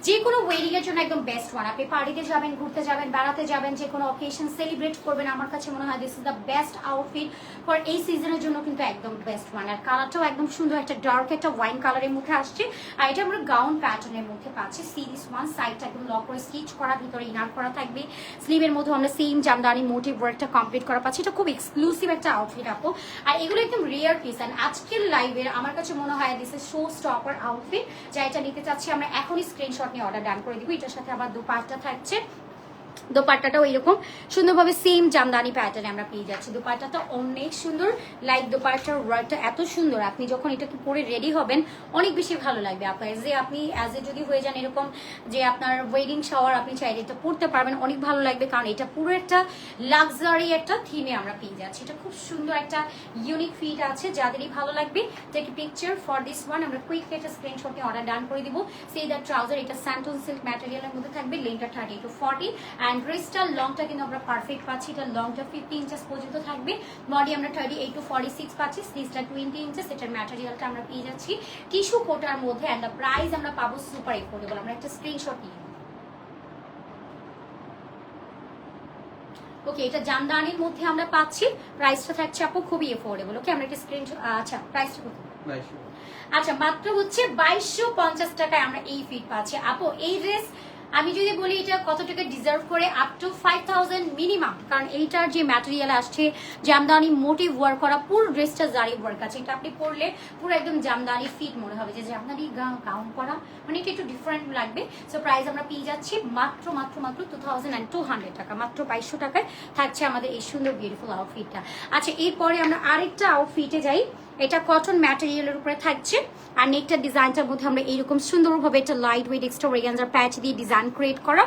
যে কোনো ওয়েডিং এর জন্য একদম বেস্ট ওয়ান। আপনি পার্টিতে যাবেন, ঘুরতে যাবেন, বেড়াতে যাবেন, যে কোনো অকেশন সেলিব্রেট করবেন, আমার কাছে মনে হয় this is the best outfit for এই সিজনের জন্য, কিন্তু একদম বেস্ট ওয়ান। আর কালারটাও একদম সুন্দর, একটা ডার্ক একটা ওয়াইন কালারের মধ্যে আসছে। আর এটা আমরা গাউন প্যাটার্নের মধ্যে পাচ্ছি। সিরিজ ওয়ান, সাইডটা একদম লক করে স্টিচ করা, ভিতরে ইনার করা থাকবে। স্লিভের মধ্যে আমরা সেম জামদানি মোটিভ ওয়ার্কটা কমপ্লিট করা পাচ্ছি। এটা খুব এক্সক্লুসিভ একটা আউটফিট আপু, আর এগুলো একদম রেয়ার পিস। অ্যান্ড আজকের লাইভের আমার কাছে মনে হয় this is show stopper outfit. যা এটা নিতে চাচ্ছি আমরা এখনই স্ক্রিনশট নিয়ে অর্ডার ডান করে দিব। এটার সাথে আবার দুপাট্টা থাকছে, দোপাট্টাটাও এরকম সুন্দরভাবে সেম জামদানি প্যাটার্নে আমরা পেয়ে যাচ্ছি। দোপাট্টাটা অনেক সুন্দর, লাইক দোপাট্টার ওয়ার্কটা এত সুন্দর, আপনি যখন এটাকে পরে রেডি হবেন অনেক বেশি ভালো লাগবে আপনার। যে আপনি অ্যাজ এ যদি হয়ে যান এরকম যে আপনার ওয়েডিং শাওয়ার, আপনি চাইলে এটা পরতে পারবেন, অনেক ভালো লাগবে, কারণ এটা পুরো একটা লাক্সারি একটা থিমে আমরা পেয়ে যাচ্ছি। এটা খুব সুন্দর একটা ইউনিক ফিট আছে, যাদেরই ভালো লাগবে take a picture for this one. আমরা কুইকলি একটা স্ক্রিনশট নিয়ে অর্ডার ডান করে দিব। সেই দ্য ট্রাউজার, এটা স্যান্টন সিল্ক ম্যাটেরিয়ালের মধ্যে থাকবে, লেন্থটা 30 to 40 অ্যান্ড ড্রেসটার লংটা কিন্তু আমরা পারফেক্ট পাচ্ছি। এটা লংটা 50 ইঞ্চেস পর্যন্ত থাকবে, বডি আমরা 38 to 46 পাচ্ছি, স্লিভসটা 20 ইঞ্চেস। এটার ম্যাটেরিয়ালটা আমরা পেয়ে যাচ্ছি টিস্যু কোটার মধ্যে, অ্যান্ড দ্য প্রাইস আমরা পাবো সুপার এফোর্ডেবল। আমরা একটা স্ক্রিনশট নিই। ওকে, এটা জামদানির মধ্যে আমরা পাচ্ছি, প্রাইসটা থাকছে আপু খুবই এফোর্ডেবল। ওকে, আমরা একটা স্ক্রিনশট, আচ্ছা প্রাইসটা কত? আচ্ছা, মাত্র হচ্ছে 2250 টাকায় আমরা এই ফিট পাচ্ছি আপু। এই ড্রেস আমি যদি বলি এটা কত টাকা ডিজার্ভ করে, আপ টু 5000 মিনিমাম, কারণ এইটার যে ম্যাটেরিয়াল আসছে জামদানি মোটিভ ওয়ার্ক করা, পুরো ড্রেসটা জারি ওয়ার্ক আছে। এটা আপনি পরলে পুরো একদম জামদানি ফিট মনে হবে, যে জামদানি গাউন করা, মানে এটা একটু ডিফারেন্ট লাগবে। সো প্রাইস আমরা পেয়ে যাচ্ছি মাত্র 2200 টাকা, মাত্র 2200 টাকায় থাকছে আমাদের এই সুন্দর বিউটিফুল আউটফিটটা। আচ্ছা, এরপরে আমরা আরেকটা আউটফিটে যাই। এটা কটন ম্যাটেরিয়ালের উপরে থাকছে, আর নেকটার ডিজাইনটার মধ্যে আমরা এইরকম সুন্দরভাবে একটা লাইট ওয়েট এক্সট্রা অর্গানজার প্যাচ দিয়ে ডিজাইন ক্রিয়েট করা।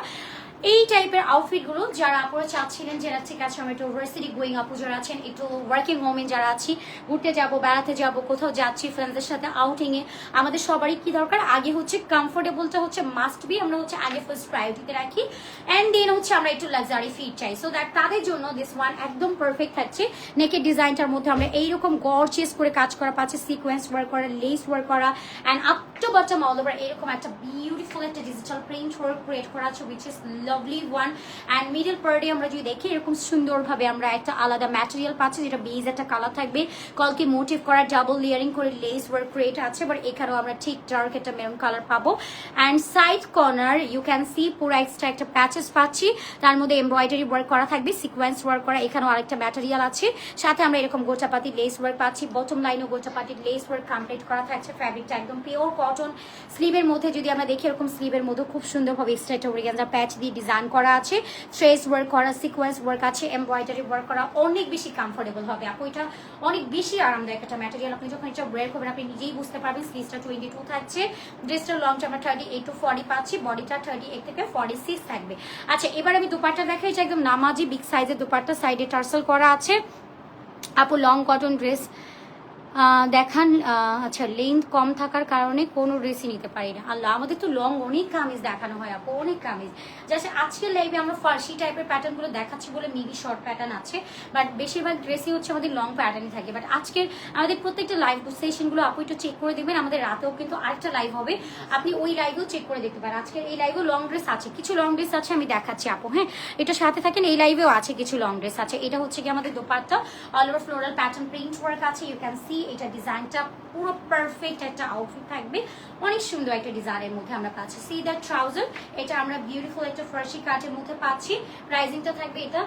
এই টাইপের আউটফিটগুলো যারা আপনারা চাচ্ছিলেন, যারা ঠিক আছে আমরা একটু ভার্সিটি গোয়িং আপু যারা আছেন, একটু ওয়ার্কিং ওমেন যারা আছি, ঘুরতে যাব, বেড়াতে যাব, কোথাও যাচ্ছি ফ্রেন্ডসদের সাথে আউটিংয়ে, আমাদের সবারই কি দরকার, আগে হচ্ছে কমফোর্টেবলটা হচ্ছে মাস্ট বি, আমরা হচ্ছে আগে ফার্স্ট প্রায়োরিটিতে রাখি, অ্যান্ড দেন হচ্ছে আমরা একটু লাক্সারি ফিট চাই। সো দ্যাট তাদের জন্য দিস ওয়ান একদম পারফেক্ট থাকছে। নেকের ডিজাইনটার মধ্যে আমরা এইরকম গর্জিয়াস করে কাজ করা পাচ্ছি, সিকোয়েন্স ওয়ার্ক করা, লেস ওয়ার্ক করা, and up to bottom all over এরকম একটা বিউটিফুল একটা ডিজিটাল প্রিন্ট ওয়ার্ক ক্রিয়েট করা আছে, which is lovely one. And middle পার্টে আমরা যদি দেখি এরকম সুন্দরভাবে আমরা একটা আলাদা ম্যাটেরিয়াল পাচ্ছি, যেটা বেজ একটা কালার থাকবে, কলকে মোটিভ করা, ডাবল লেয়ারিং করে লেস ওয়ার্ক ক্রিয়েট আছে। বাট এখানেও আমরা ঠিক ডার্ক একটা মেরুন কালার পাবো। And side corner you can see পুরো এক্সট্রা একটা প্যাচেস পাচ্ছি, তার মধ্যে এমব্রয়ডারি ওয়ার্ক করা থাকবে, সিকোয়েন্স ওয়ার্ক করা, এখানেও আরেকটা ম্যাটেরিয়াল আছে, সাথে আমরা এরকম গোটাপাতি লেস ওয়ার্ক পাচ্ছি, বটম লাইনও গোটাপাতি লেস ওয়ার্ক কমপ্লিট করা থাকছে। ফ্যাব্রিকটা একদম পিওর কটন। স্লিভের মধ্যে যদি আমরা দেখি এরকম স্লিভের মধ্যে খুব সুন্দরভাবে এক্সট্রা একটা অর্গানজার প্যাচ দিয়ে ডিজাইন করা আছে, ট্রেস ওয়ার্ক করা, সিকোয়েন্স ওয়ার্ক আছে, এমব্রয়ডারি ওয়ার্ক করা, অনেক বেশি কমফোর্টেবল হবে আপু। এটা অনেক বেশি আরামদায়ক একটা ম্যাটেরিয়াল, আপনি যখন এটা ওয়্যার করবেন আপনি নিজেই বুঝতে পারবেন। স্লিভসটা 22 থাকছে, ড্রেসটার লংটা আমরা 38 to 40 পাচ্ছি, বডিটা 38 থেকে 46 থাকবে। আচ্ছা, এবার আমি দুপাট্টা দেখাই, যে একদম নামাজি বিগ সাইজের দুপাট্টা, সাইডে টার্সেল করা আছে আপু, লং কটন ড্রেস দেখান। আচ্ছা, লেন্থ কম থাকার কারণে কোনো ড্রেসই নিতে পারি না। আল্লাহ, আমাদের তো লং অনেক কামিজ দেখানো হয় আপু, অনেক কামিজ। জাস্ট আজকের লাইভে আমরা ফার্সি টাইপের প্যাটার্নগুলো দেখাচ্ছি বলে মেবি শর্ট প্যাটার্ন আছে, বাট বেশিরভাগ ড্রেসই হচ্ছে আমাদের লং প্যাটার্নই থাকে। বাট আজকের আমাদের প্রত্যেকটা লাইভ সেশনগুলো আপু একটু চেক করে দেখবেন। আমাদের রাতেও কিন্তু আরেকটা লাইভ হবে, আপনি ওই লাইভেও চেক করে দেখতে পারেন। আজকের এই লাইভেও লং ড্রেস আছে, কিছু লং ড্রেস আছে, আমি দেখাচ্ছি আপু। হ্যাঁ, এটা সাথে থাকেন, এই লাইভেও আছে কিছু লং ড্রেস আছে। এটা হচ্ছে কি আমাদের dupatta, all over floral pattern print work আছে, ইউ ক্যান সি। এটা ডিজাইনটা পুরো পারফেক্ট একটা আউটফিট থাকবে, অনেক সুন্দর একটা ডিজাইনের মধ্যে আমরা পাচ্ছি। সি দ্য ট্রাউজার, এটা আমরা বিউটিফুল একটা ফার্সি কাটের মধ্যে পাচ্ছি। প্রাইসিংটা থাকবে এটা,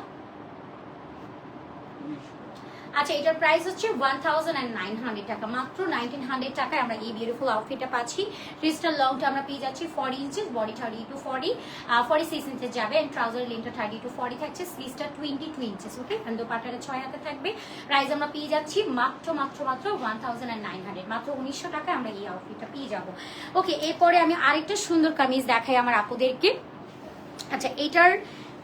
আচ্ছা, এটার প্রাইস হচ্ছে 1900 টাকা, মাত্র 1900 টাকায় আমরা এই বিউটিফুল আউটফিটটা পাচ্ছি। ড্রেসটার লংটা আমরা পেয়ে যাচ্ছি 40 ইঞ্চেস, বডি 30 to 40, 46 ইঞ্চেস যাবে, এন্ড ট্রাউজারের লেন্থটা 30 to 40 থাকছে, স্লিভসটা 22 ইঞ্চেস। ওকে, এন্ড দোপাট্টাটা 6 হাতে থাকবে। প্রাইস আমরা পেয়ে যাচ্ছি মাত্র 1900, মাত্র 1900 টাকায় আমরা এই আউটফিটটা পেয়ে যাবো। ওকে, এরপরে আমি আরেকটা সুন্দর কামিজ দেখাই আমার আপুদেরকে। আচ্ছা, এটার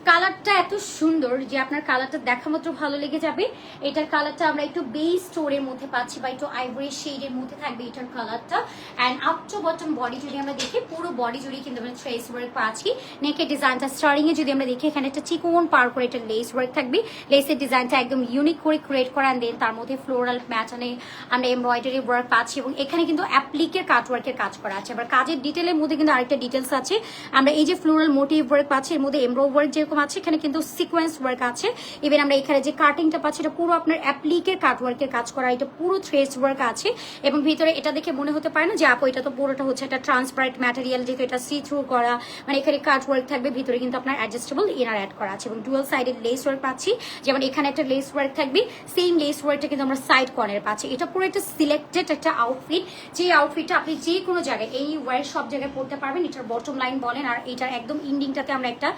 কালারটা এত সুন্দর যে আপনার কালারটা দেখা মাত্র ভালো লেগে যাবে। এটার কালারটা আমরা একটু বেস টোনের মধ্যে পাচ্ছি বা একটু আইভরি শেডের মধ্যে থাকবে এটার কালারটা। And up to bottom body যদি আমরা দেখি, পুরো বডি জুড়ে কিন্তু আমরা ট্রেস ওয়ার্ক পাচ্ছি। নেকের ডিজাইনটা স্টার্টিং এ যদি আমরা দেখি, এখানে একটা চিকন পার করে একটা লেস ওয়ার্ক থাকবে। লেসের ডিজাইনটা একদম ইউনিক করে ক্রিয়েট করা, দেন তার মধ্যে ফ্লোরাল প্যাটার্নে আমরা এমব্রয়ডারি ওয়ার্ক পাচ্ছি এবং এখানে কিন্তু অ্যাপ্লিকের কাট ওয়ার্কের কাজ করা আছে। আবার কাজের ডিটেলের মধ্যে কিন্তু আরেকটা ডিটেলস আছে, আমরা এই যে ফ্লোরাল মোটিভ ওয়ার্ক পাচ্ছি, এর মধ্যে এমব্রো ওয়ার্ক যেরকম আছে এখানে কিন্তু সিকোয়েন্স ওয়ার্ক আছে। ইভেন আমরা এখানে যে কাটিংটা পাচ্ছি এটা পুরো আপনার অ্যাপ্লিকের কাট ওয়ার্কের কাজ করা, এটা পুরো থ্রেডস ওয়ার্ক আছে। এবং ভিতরে এটা দেখে মনে হতে পারে না যে আপু এটা তো পুরোটা হচ্ছে একটা ট্রান্সপারেন্ট ম্যাটেরিয়াল, যেহেতু এটা সি থ্রু করা, মানে এখানে কাট ওয়ার্ক থাকবে, ভিতরে কিন্তু আপনার অ্যাডজাস্টেবল ইনার অ্যাড করা আছে এবং ডুয়াল সাইডের লেস ওয়ার্ক পাচ্ছি। যেমন এখানে একটা লেস ওয়ার্ক থাকবে, সেম লেস ওয়ার্কটা কিন্তু আমরা সাইড কর্নারে পাচ্ছি। এটা পুরো একটা সিলেক্টেড একটা আউটফিট, যে আউটফিটটা আপনি যে কোনো জায়গায় এই ওয়ার সব জায়গায় পড়তে পারবেন। এটার বটম লাইন বলেন আর এটার একদম ইন্ডিংটাতে আমরা একটা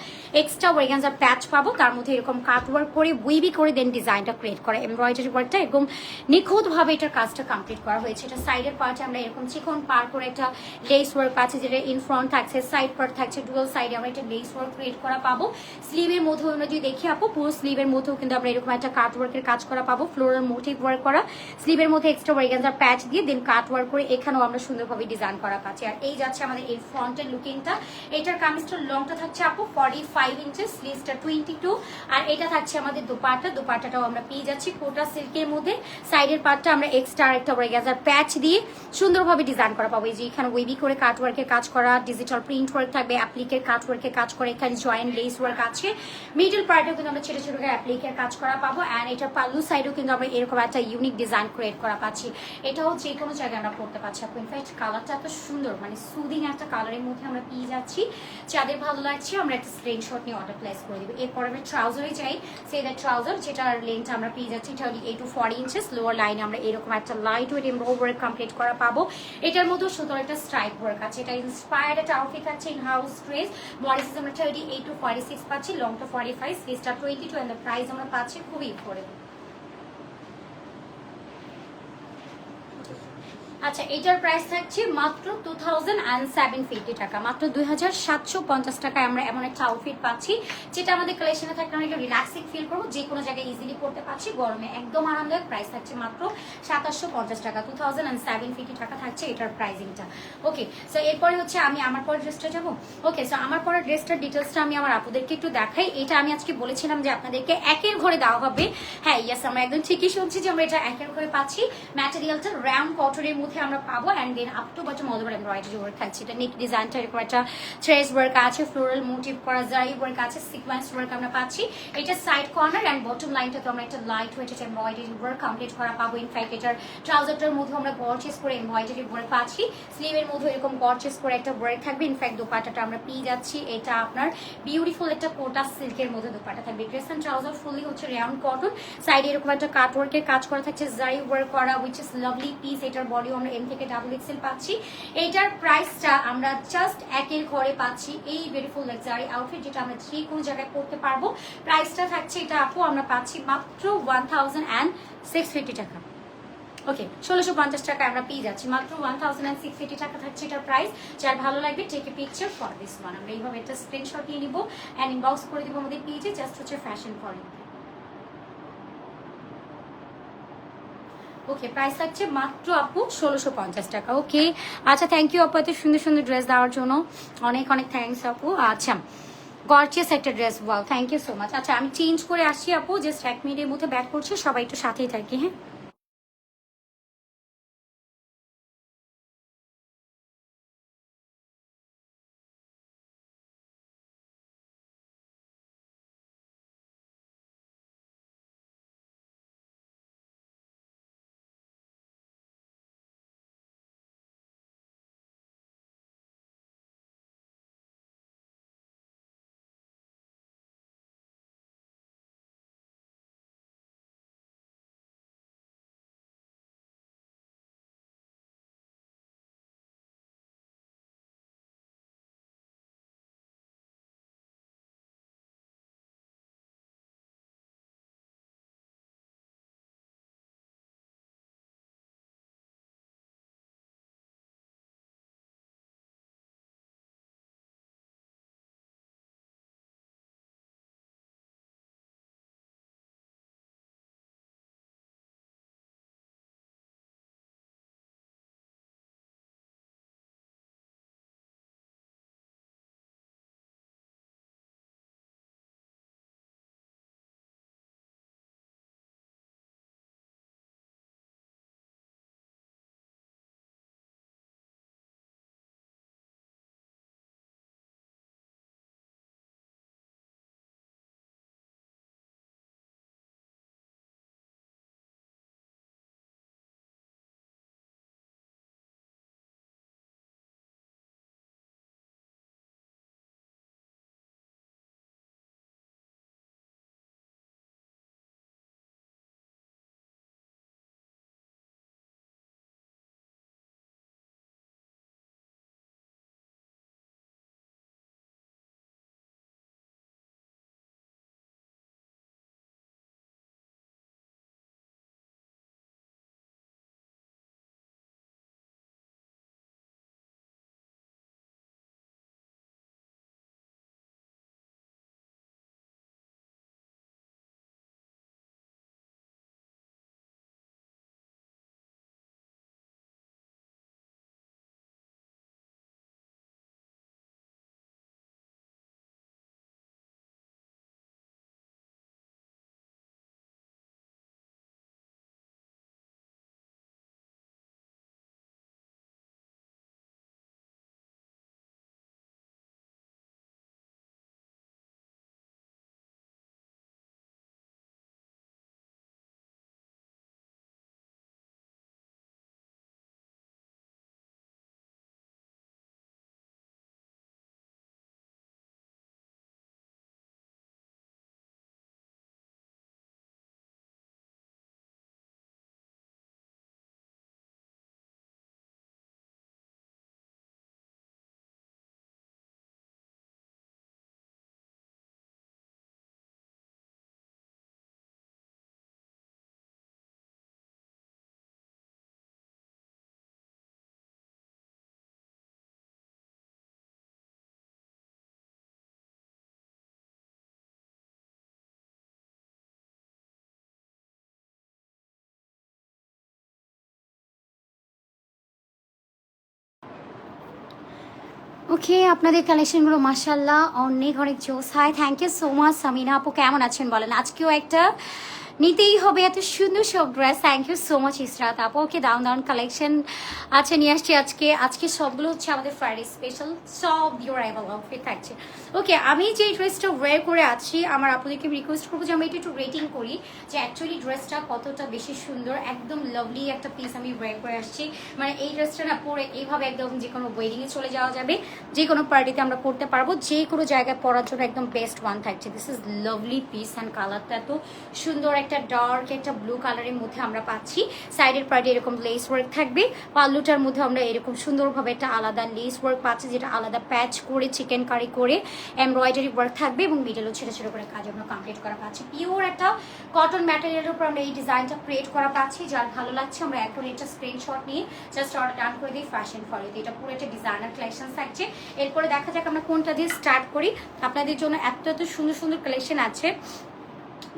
এক্সট্রা ওয়েগানজার প্যাচ পাবো, তার মধ্যে এরকম কাট ওয়ার্ক করে উইভি করে দেন ডিজাইনটা ক্রিয়েট করা, এমব্রয়ডারি ওয়ার্কটা একদম নিখুঁতভাবে এটার কাজটা কমপ্লিট করা হয়েছে। এটা সাইডের পার্টে আমরা এরকম চিকন পার করে একটা লেস ওয়ার্ক পাচ্ছি, যেটা ইন ফ্রন্ট থাকছে, সাইড পার্ট থাকছে, ডুয়াল সাইডে আমরা একটা লেস ওয়ার্ক ক্রিয়েট করা পাবো। স্লিভের মধ্যেও আমরা যদি দেখি আপু, পুরো স্লিভের মধ্যেও কিন্তু আমরা এরকম একটা কাট ওয়ার্কের কাজ করা পাবো, ফ্লোরাল মোটিভ ওয়ার্ক করা, স্লিভের মধ্যে এক্সট্রা ওয়েগানজার প্যাচ দিয়ে দেন কাট ওয়ার্ক করে এখানেও আমরা সুন্দরভাবে ডিজাইন করা পাচ্ছি। আর এই যাচ্ছে আমাদের এই ফ্রন্টের লুকিংটা। এটার কামিজটার লংটা থাকছে আপু 45 ইঞ্চেস, স্লিভসটা 22, আর এটা থাকছে আমাদের দোপাট্টাটাও আমরা পেয়ে যাচ্ছি কোটা সিল্কের মধ্যে। সাইডের পার্টটা আমরা এক্সট্রা একটা ওয়েগানজার প্যাচ দিয়ে সুন্দরভাবে ডিজাইন করা পাবো। এই যে এখানে ওয়েভি করে কাট ওয়ার্কের কাজ করা, ডিজিটাল প্রিন্ট ওয়ার্ক থাকবে, অ্যাপ্লিকের কাট ওয়ার্কের কাজ করে, এখানে জয়েন্ট লেস ওয়ার্ক আছে। মিডল পার্টেও কিন্তু আমরা ছোট ছোট করে অ্যাপ্লিকের কাজ করা পাবো। অ্যান্ড এটার পাল্লু সাইডেও কিন্তু আমরা এরকম একটা ইউনিক ডিজাইন ক্রিয়েট করা পাচ্ছি। এটাও যে কোনো জায়গায় আমরা করতে পারছি আপু। ইনফ্যাক্ট কালারটা এত সুন্দর, মানে সুদিং একটা কালারের মধ্যে আমরা পেয়ে যাচ্ছি। যাদের ভালো লাগছে আমরা একটা স্ক্রিনশট নিয়ে অর্ডার প্লেস করে দিব। এরপর আমরা ট্রাউজারে যাই, সে দ্যাট ট্রাউজার যেটার লেন্থ আমরা পেয়ে যাচ্ছি 38 to 40 ইঞ্চেস। লোয়ার লাইনে আমরা এরকম একটা light weight embroidery work complete করা পাবো। এটার মধ্যে সুন্দর একটা স্ট্রাইপ ওয়ার্ক আছে, এটা ইন্সপায়ার্ড একটা আউটফিট আছে, in house dress. Body size আমরা 38 to 46 পাচ্ছি, লংটা 45, স্লিভসটা 22 এন্ড দ্য প্রাইস আমরা পাচ্ছি খুবই অ্যাফোর্ডেবল। আচ্ছা, এটার প্রাইস থাকছে মাত্র 2750 টাকা, মাত্র 2750 টাকায় আমরা এমন একটা আউটফিট পাচ্ছি, যেটা আমাদের কালেকশনে থাকলে আমরা একটু রিল্যাক্সিং ফিল করবো, যে কোনো জায়গায় ইজিলি পড়তে পারছি, গরমে একদম আরামদায়ক। প্রাইস থাকছে মাত্র 2750 টাকা, 2750 টাকা থাকছে এটার প্রাইসিংটা। ওকে, সো এরপরে হচ্ছে আমি আমার পরের ড্রেসটা যাবো। ওকে, সো আমার পরের ড্রেসটার ডিটেলসটা আমি আমার আপুদেরকে একটু দেখাই। এটা আমি আজকে বলেছিলাম যে আপনাদেরকে একের ঘরে দেওয়া হবে। হ্যাঁ, ইয়েস, আমরা একদম ঠিকই শুনছি যে আমরা এটা একের ঘরে পাচ্ছি। ম্যাটেরিয়ালটা রাউন্ড কটনের মধ্যে আমরা পাবো, and then up to bottom all over embroidery work থাকছে। এটা নেক ডিজাইনটা এরকম একটা থ্রেড ওয়ার্ক আছে, ফ্লোরাল মোটিভ করা জারি ওয়ার্ক আছে, সিকোয়েন্স ওয়ার্ক আমরা পাচ্ছি। এটা সাইড কর্নার এন্ড বটম লাইনটা তো আমরা একটা লাইট ওয়েট এটা এমব্রয়ডারি ওয়ার্ক কমপ্লিট করা পাবো। ইনফ্যাক্ট এটার ট্রাউজারটার মধ্যে আমরা গর্জিয়াস করে এমব্রয়ডারি ওয়ার্ক পাচ্ছি, স্লিভের মধ্যে এরকম গর্জিয়াস করে একটা ওয়ার্ক থাকবে। ইনফ্যাক্ট দোপাট্টাটা আমরা পেয়ে যাচ্ছি, এটা আপনার বিউটিফুল একটা কোটা সিল্কের মধ্যে দোপাট্টা থাকবে। ড্রেস এন্ড ট্রাউজার ফুললি হচ্ছে রাউন্ড কটন, সাইডে এরকম একটা কাট ওয়ার্কের কাজ করা থাকছে, জারি ওয়ার্ক করা, উইচ ইজ লাভলি পিস। এটার বডি আমরা এম থেকে ডাবল এক্সেল পাচ্ছি। এইটার প্রাইসটা আমরা জাস্ট একের ঘরে পাচ্ছি এই বিউটিফুল লাক্সারি আউটফিট, যেটা আমরা যে কোনো জায়গায় পড়তে পারবো। প্রাইসটা থাকছে এটা আপু আমরা পাচ্ছি মাত্র 1650 টাকা। ওকে, 1650 টাকা আমরা পেয়ে যাচ্ছি, মাত্র 1650 টাকা থাকছে এটার প্রাইস। যার ভালো লাগবে take a picture for this one, আমরা এইভাবে একটা স্ক্রিনশট নিয়ে নিবো অ্যান্ড ইনবক্স করে দিব আমাদের পেজে, জাস্ট হচ্ছে fashion for you. Okay, price থাকছে মাত্র আপু 1650 টাকা। ওকে, আচ্ছা, থ্যাংক ইউ আপু এত সুন্দর সুন্দর ড্রেস দেওয়ার জন্য, অনেক অনেক থ্যাংকস আপু। আচ্ছা, গর্জিয়াস একটা dress, wow, thank you so much. আচ্ছা, আমি চেঞ্জ করে আসছি আপু, জাস্ট 1 মিনিটের মধ্যে ব্যাক করছি, সবাই একটু সাথেই থাকি। হ্যাঁ। ওকে, আপনাদের কালেকশনগুলো মাশাআল্লাহ অনেক অনেক জোস। Hi, thank you so much Samina আপু, কেমন আছেন বলেন? আজকেও একটা নিতেই হবে এত সুন্দর সব dress. Thank you so much Israt আপু। ওকে, দারুন দারুন কালেকশন আছে নিয়ে আসছি আজকে সবগুলো হচ্ছে আমাদের ফ্রাইডে স্পেশাল, সব ডিউরেবল আউটফিট থাকছে। ওকে, আমি যে ড্রেসটা ওয়্যার করে আছি আমার আপুদেরকে রিকোয়েস্ট করবো যে আমি এটা একটু রেটিং করি যে অ্যাকচুয়ালি ড্রেসটা কতটা বেশি সুন্দর। একদম লাভলি একটা পিস আমি ওয়্যার করে আসছি, মানে এই ড্রেসটা না পরে এইভাবে একদম যে কোনো ওয়েডিংয়ে চলে যাওয়া যাবে, যে কোনো পার্টিতে আমরা পরতে পারবো, যে কোনো জায়গায় পরার জন্য একদম বেস্ট ওয়ান থাকছে। This is lovely piece and কালারটা এত সুন্দর, একটা ডার্ক একটা ব্লু কালারের মধ্যে আমরা পাচ্ছি। সাইডের পার্টে এরকম লেস ওয়ার্ক থাকবে, পাল্লুটার মধ্যে আমরা এরকম সুন্দরভাবে একটা আলাদা লেস ওয়ার্ক পাচ্ছি, যেটা আলাদা প্যাচ করে চিকেন কারি করে এমব্রয়ডারি ওয়ার্ক থাকবে এবং মিডলও ছোটো ছোটো করে কাজ আমরা কমপ্লিট করা পাচ্ছি। পিওর একটা কটন ম্যাটেরিয়ালের উপর আমরা এই ডিজাইনটা ক্রিয়েট করা পাচ্ছি। যার ভালো লাগছে আমরা এখন এটা স্ক্রিনশট নিয়ে জাস্ট অর্ডার ডান করে দিই ফ্যাশন ফলোতে। এটা পুরো একটা ডিজাইনার কালেকশন থাকছে। এরপরে দেখা যাক আমরা কোনটা দিয়ে স্টার্ট করি। আপনাদের জন্য এত এত সুন্দর সুন্দর কালেকশন আছে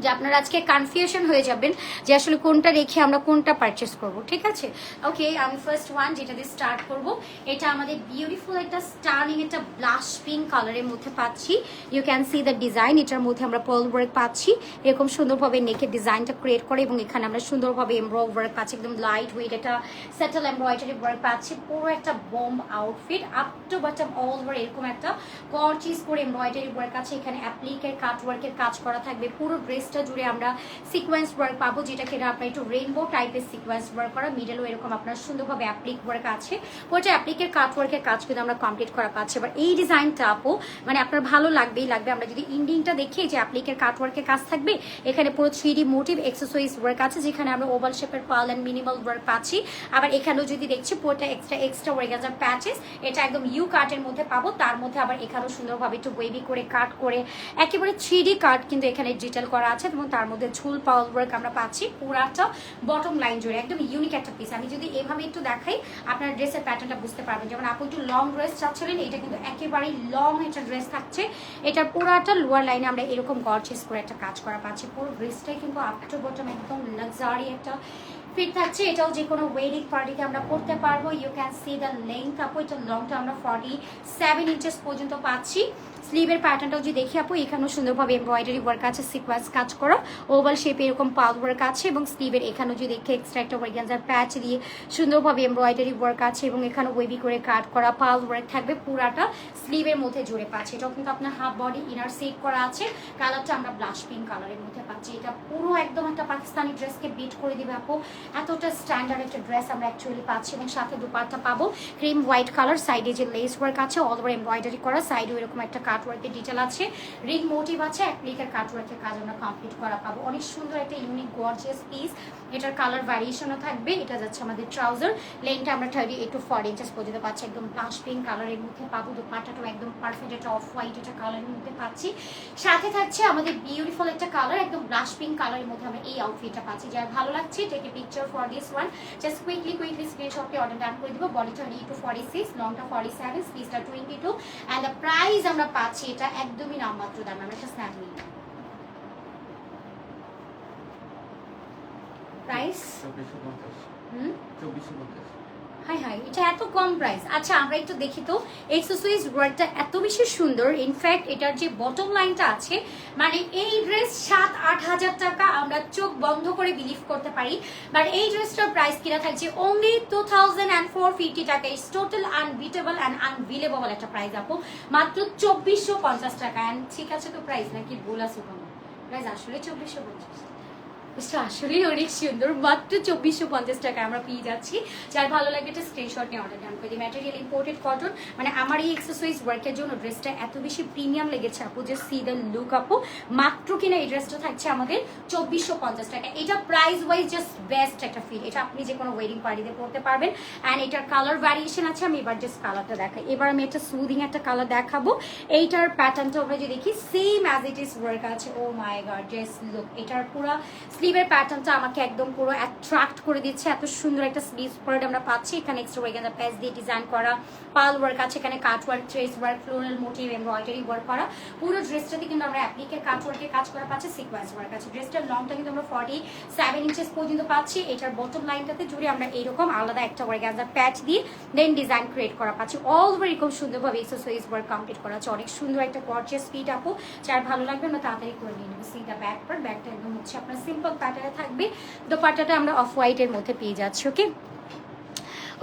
যে আপনারা আজকে কনফিউশন হয়ে যাবেন যে আসলে কোনটা রেখে আমরা কোনটা পারচেস করব, ঠিক আছে? ওকে, আমি ফার্স্ট ওয়ান যেটা দিয়ে স্টার্ট করব, এটা আমাদের বিউটিফুল একটা স্টার্নিং একটা ব্লাশ পিঙ্ক কালারের মধ্যে পাচ্ছি। You can see the design. এটার মধ্যে আমরা পার্ল ওয়ার্ক পাচ্ছি, এরকম সুন্দরভাবে নেকের ডিজাইনটা ক্রিয়েট করে এবং এখানে আমরা সুন্দরভাবে এমব্রয়ডারি ওয়ার্ক পাচ্ছি, একদম লাইট ওয়েট একটা সেটেল এমব্রয়ডারি ওয়ার্ক পাচ্ছি। পুরো একটা bomb outfit up to bottom all over এরকম একটা গর্জিয়াস করে এমব্রয়ডারি ওয়ার্ক আছে। এখানে অ্যাপ্লিকের কাট ওয়ার্কের কাজ করা থাকবে। পুরো ড্রেসটা জুড়ে আমরা সিকোয়েন্স ওয়ার্ক পাবো, যেটাকে আপনার একটু রেইনবো টাইপের সিকোয়েন্স ওয়ার্ক করা। মিডলও এরকম আপনার সুন্দরভাবে অ্যাপ্লিক ওয়ার্ক আছে। ওইটা অ্যাপ্লিকের কাট ওয়ার্কের কাজ কিন্তু আমরা কমপ্লিট করা পাচ্ছি। এবার এই ডিজাইনটা আপু মানে আপনার ভালো লাগবেই লাগবে। আমরা যদি ইন্ডিংটা দেখি যে অ্যাপ্লিকের কাট ওয়ার্কের কাজ থাকবে, এখানে পুরো 3D মোটিভ এক্সেসরিজ ওয়ার্ক আছে, যেখানে আমরা ওভাল শেপের পার্ল অ্যান্ড মিনিমাল ওয়ার্ক পাচ্ছি। আবার এখানেও যদি দেখছি পুরোটা এক্সট্রা ওয়ার্ক প্যাচেস, এটা একদম ইউ কাটের মধ্যে পাবো। তার মধ্যে আবার এখানেও সুন্দরভাবে একটু ওয়েভি করে কাট করে একেবারে 3D কাট কিন্তু এখানে ডিটেল করা আছে এবং তার মধ্যে ঝুল পার্ল ওয়ার্ক আমরা পাচ্ছি। পুরাটা বটম লাইন জুড়ে একদম ইউনিক একটা পিস। আমি যদি এভাবে একটু দেখাই আপনার ড্রেসের প্যাটার্নটা বুঝতে পারবেন। যেমন আপু একটু লং ড্রেস চাচ্ছিলেন, এটা কিন্তু একেবারেই লং একটা ড্রেস থাকছে। এটা পুরাটা লোয়ার লাইনে আমরা এরকম গর্জিয়াস করে একটা কাজ করা পাচ্ছি। পুরো ড্রেসটাই কিন্তু আপ টু বটম একদম লাক্সারি একটা ফিট থাকছে। এটাও যে কোনো ওয়েডিং পার্টিতে আমরা পড়তে পারবো। You can see the length আপু, এটা লংটা আমরা 47 ইঞ্চেস পর্যন্ত পাচ্ছি। স্লিভের প্যাটার্নটাও যদি দেখি আপু, এখানেও সুন্দরভাবে এমব্রয়ডারি ওয়ার্ক আছে, সিকোয়েন্স কাজ করা, ওভাল শেপে এরকম পার্ল ওয়ার্ক আছে এবং স্লিভের এখানেও যদি দেখি এক্সট্রা একটা অর্গানজার প্যাচ দিয়ে সুন্দরভাবে এমব্রয়ডারি ওয়ার্ক আছে এবং এখানে ওয়েভি করে কাট করা পার্ল ওয়ার্ক থাকবে পুরাটা স্লিভের মধ্যে জুড়ে পাচ্ছি। এটাও কিন্তু আপনার হাফ বডি ইনার সেট করা আছে। কালারটা আমরা ব্লাশ পিঙ্ক কালারের মধ্যে পাচ্ছি। এটা পুরো একদম একটা পাকিস্তানি ড্রেসকে বিট করে দিবে আপু। এতটা স্ট্যান্ডার্ড একটা ড্রেস আমরা অ্যাকচুয়ালি পাচ্ছি এবং সাথে দুপাট্টা পাবো ক্রিম হোয়াইট কালার। সাইডে যে লেস ওয়ার্ক আছে অল ওভার এমব্রয়ডারি করা, সাইডেও এরকম একটা কাট ওয়ার্কের ডিটেল আছে, রিং মোটিভ আছে, অ্যাপ্লিকের কাট ওয়ার্কের কাজ আমরা কমপ্লিট করা পাবো। অনেক সুন্দর একটা ইউনিক গর্জিয়াস পিস। এটার কালার ভ্যারিয়েশনও থাকবে। এটা যাচ্ছে আমাদের ট্রাউজার, লেন্থটা আমরা 38 to 40 ইঞ্চেস পর্যন্ত পাচ্ছি। একদম ব্লাশ পিঙ্ক কালারের মধ্যে পাবো। দুপাট্টাটাও একদম পারফেক্ট একটা অফ হোয়াইট একটা কালারের মধ্যে পাচ্ছি। সাথে থাকছে আমাদের বিউটিফুল একটা কালার, একদম ব্লাশ পিঙ্ক কালারের মধ্যে আমরা এই আউটফিটটা পাচ্ছি। যার ভালো লাগছে take a picture for this one, just quickly স্ক্রিনশটে অর্ডার ডান করে দিব। বডি 38 to 46, লংটা 47, স্লিভসটা 22 এন্ড দ্য প্রাইস আমরা পাচ্ছি এটা একদমই নামমাত্র দাম। আমরা একটা স্ন্যাপ নিই। প্রাইস 2450। হাই হাই, এটা এত কম প্রাইস। আচ্ছা আমরা একটু দেখি তো এক্সেসরিজ ওয়ার্কটা এত বেশি সুন্দর। ইনফ্যাক্ট এটার যে বটম লাইনটা আছে, মানে এই ড্রেস 7-8 হাজার টাকা আমরা চোখ বন্ধ করে বিলিভ করতে পারি। বাট এই ড্রেসটার প্রাইস কিনা থাকছে অনলি 2450 টাকা। It's total unbeatable and unbelievable একটা প্রাইস আপু, মাত্র 2450 টাকা। অ্যান্ড ঠিক আছে তো প্রাইস নাকি ভুল আছে কোনো? প্রাইস আসলে 2450, আসলে অনেক সুন্দর। মাত্র 2450 টাকায় আমরা পেয়ে যাচ্ছি। যার ভালো লাগে একটা স্ক্রিনশট নিয়ে অর্ডার ডান করে দিই। Material imported cotton. মানে আমার এই এক্সেসরিজ ওয়ার্কের জন্য ড্রেসটা এত বেশি প্রিমিয়াম লেগেছে আপু, যে সি দ্য লুক আপু। মাত্র কিনা এই ড্রেসটা থাকছে আমাদের 2450 টাকা। এটা প্রাইস ওয়াইজ জাস্ট বেস্ট একটা ফিল। এটা আপনি যে কোনো ওয়েডিং পার্টিতে পড়তে পারবেন। অ্যান্ড এটার কালার ভ্যারিয়েশন আছে। আমি এবার জাস্ট কালারটা দেখাই। এবার আমি একটা সুদিং একটা কালার দেখাবো। এইটার প্যাটার্নটা আমরা যদি দেখি same as it is work আছে। ও মাই গড, জাস্ট লুক। এটার পুরো স্লিভের প্যাটার্নটা আমাকে একদম পুরো অ্যাট্রাক্ট করে দিচ্ছে। এত সুন্দর একটা স্লিভ স্পার্ট আমরা পাচ্ছি। এখানে এক্সট্রা ওয়ার্ক প্যাচ দিয়ে ডিজাইন করা, পাল ওয়ার্ক আছে, এখানে cut work, trace work, floral motif, embroidery work করা। পুরো ড্রেসটাতে কিন্তু আমরা অ্যাপ্লিকের কাট ওয়ার্কের কাজ করা পাচ্ছি, সিকোয়েন্স ওয়ার্ক আছে। ড্রেসটার লংটা কিন্তু আমরা 47 ইঞ্চেস পর্যন্ত পাচ্ছি। এটার বটম লাইনটাতে জুড়ে আমরা এইরকম আলাদা একটা ওয়ার্ক প্যাচ দিয়ে দেন ডিজাইন ক্রিয়েট করা পাচ্ছি। অল ওভার এরকম সুন্দরভাবে এক্সেসরিজ ওয়ার্ক কমপ্লিট করা আছে। অনেক সুন্দর একটা গর্জিয়াস ফিট আপু, যার ভালো লাগবে আমরা তাড়াতাড়ি করে নিয়ে নেবো। সিটা ব্যাক পার্ট, ব্যাকটা একদম হচ্ছে আপনার সিম্পল প্যাটার্নে থাকবে। দোপাট্টাটা আমরা অফ হোয়াইটের মধ্যে পেয়ে যাচ্ছি।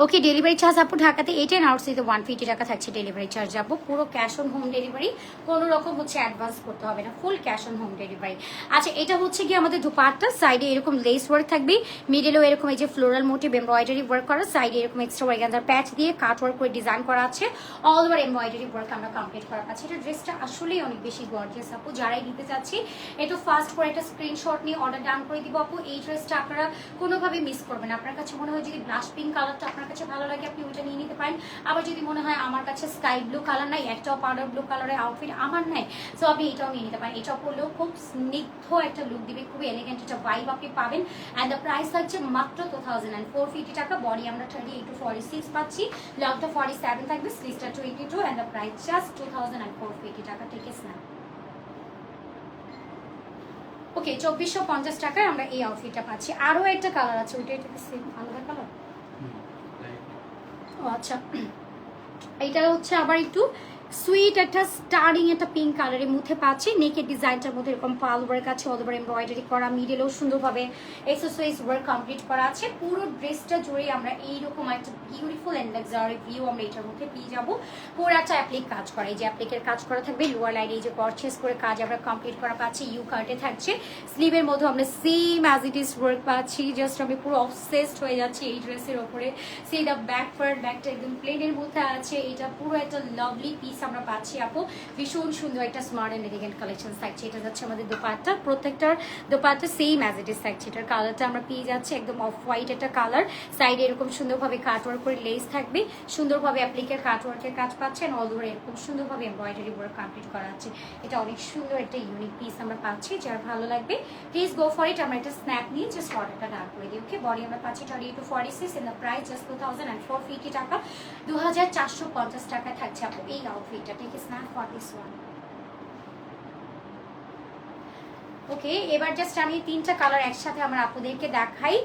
ওকে ডেলিভারি চার্জ আপু ঢাকাতে 8 and আউটসাইডে 150 টাকা থাকছে ডেলিভারি চার্জ। আপু পুরো ক্যাশ অন হোম ডেলিভারি, কোনো রকম হচ্ছে অ্যাডভান্স করতে হবে না, full cash on home delivery. আচ্ছা এটা হচ্ছে কি আমাদের দুপাট্টা, সাইডে এরকম লেস ওয়ার্ক থাকবে, মিডলেও এরকম এই যে ফ্লোরাল মোটিভ এমব্রয়ডারি ওয়ার্ক করা, সাইডে এরকম এক্সট্রা ওয়ার্ক প্যাচ দিয়ে কাট ওয়ার্ক করে ডিজাইন করা আছে। অল ওভার এমব্রয়ডারি ওয়ার্ক আমরা কমপ্লিট করা পাচ্ছি। এটা ড্রেসটা আসলেই অনেক বেশি গর্জিয়াস আপু, যারাই নিতে চাচ্ছি একটু ফাস্ট করে একটা স্ক্রিনশট নিয়ে অর্ডার ডান করে দিব আপু। এই ড্রেসটা আপনারা কোনোভাবে মিস করবেন। আপনার কাছে মনে হয় যদি ব্লাশ পিঙ্ক কালারটা আপনার কাছে ভালো লাগে, আপনি ওইটা নিয়ে নিতে পারেন। আবার যদি মনে হয় আমার কাছে স্কাই ব্লু কালার নাই, একটাও পাউডার ব্লু কালারের আউটফিট আমার নাই, সো আপনি এটাও নিয়ে নিতে পারেন। এটা পরলেও খুব স্নিগ্ধ একটা লুক দিবে, খুবই এলিগেন্ট একটা ভাইব আপনি পাবেন। অ্যান্ড দ্য প্রাইস থাকছে মাত্র 2450 টাকা। বডি আমরা 38 to 46 পাচ্ছি, লংটা 47 থাকবে, স্লিভসটা 22 অ্যান্ড দ্য প্রাইস জাস্ট 2450 টাকা। ঠিক আছে না? ওকে 2450 টাকায় আমরা এই আউটফিটটা পাচ্ছি। আরও একটা কালার আছে, ওইটা এটা সেম আলাদা কালার। ও আচ্ছা, এইটা হচ্ছে আবার একটু সুইট একটা স্টারিং একটা পিঙ্ক কালারের মধ্যে পাচ্ছি। নেকের ডিজাইনটার মধ্যে এরকম পাল ওয়ার্ক আছে, অল ওভার এমব্রয়ডারি করা, মিডলেও সুন্দরভাবে এক্সেসরিজ ওয়ার্ক কমপ্লিট করা আছে। পুরো ড্রেসটা জুড়ে আমরা এইরকম একটা বিউটিফুল অ্যান্ড লাক্সারি ভিউ আমরা এটার মধ্যে পেয়ে যাবো। পুরাটা অ্যাপ্লিক কাজ করা, এই যে অ্যাপ্লিকের কাজ করা থাকবে, লোয়ার লাইনে এই যে পারচেস করে কাজ আমরা কমপ্লিট করা পাচ্ছি। ইউ কার্টে থাকছে, স্লিভের মধ্যে আমরা same as it is work পাচ্ছি। জাস্ট আমি পুরো অবসেসড হয়ে যাচ্ছি এই ড্রেসের ওপরে। সেই দ্য ব্যাক পার্ট, ব্যাকটা একদম প্লেনের মধ্যে আছে। এটা পুরো একটা লাভলি পিস আমরা পাচ্ছি আপু। ভীষণ সুন্দর একটা স্মার্ট অ্যান্ড এলিগেন্ট কালেকশন থাকছে। এটা যাচ্ছে আমাদের দোপাট্টা, প্রত্যেকটার dupatta same as it is থাকছে। এটার কালারটা আমরা পেয়ে যাচ্ছি একদম অফ হোয়াইট একটা কালার। সাইডে এরকম সুন্দরভাবে কাটওয়ার্ক করে লেস থাকবে, সুন্দরভাবে অ্যাপ্লিকের কাটওয়ার্কের কাজ পাচ্ছেন। অল ওভার এরকম সুন্দরভাবে এমব্রয়ডারি ওয়ার্ক কমপ্লিট করা আছে। এটা অনেক সুন্দর একটা ইউনিক পিস আমরা পাচ্ছি, যার ভালো লাগবে প্লিজ গো ফর ইট। আমরা একটা স্ন্যাপ নিয়ে জাস্ট অর্ডারটা ডান করে দিই। ওকে বডি আমরা পাচ্ছি 38 to 46 in the price just 2450 টাকা, 2450 টাকা থাকছে আপু এই আউটফিটটা। ঠিক আছে না? For this one. ওকে এবার জাস্ট আমি 3টা কালার একসাথে আমার আপুদেরকে দেখাই।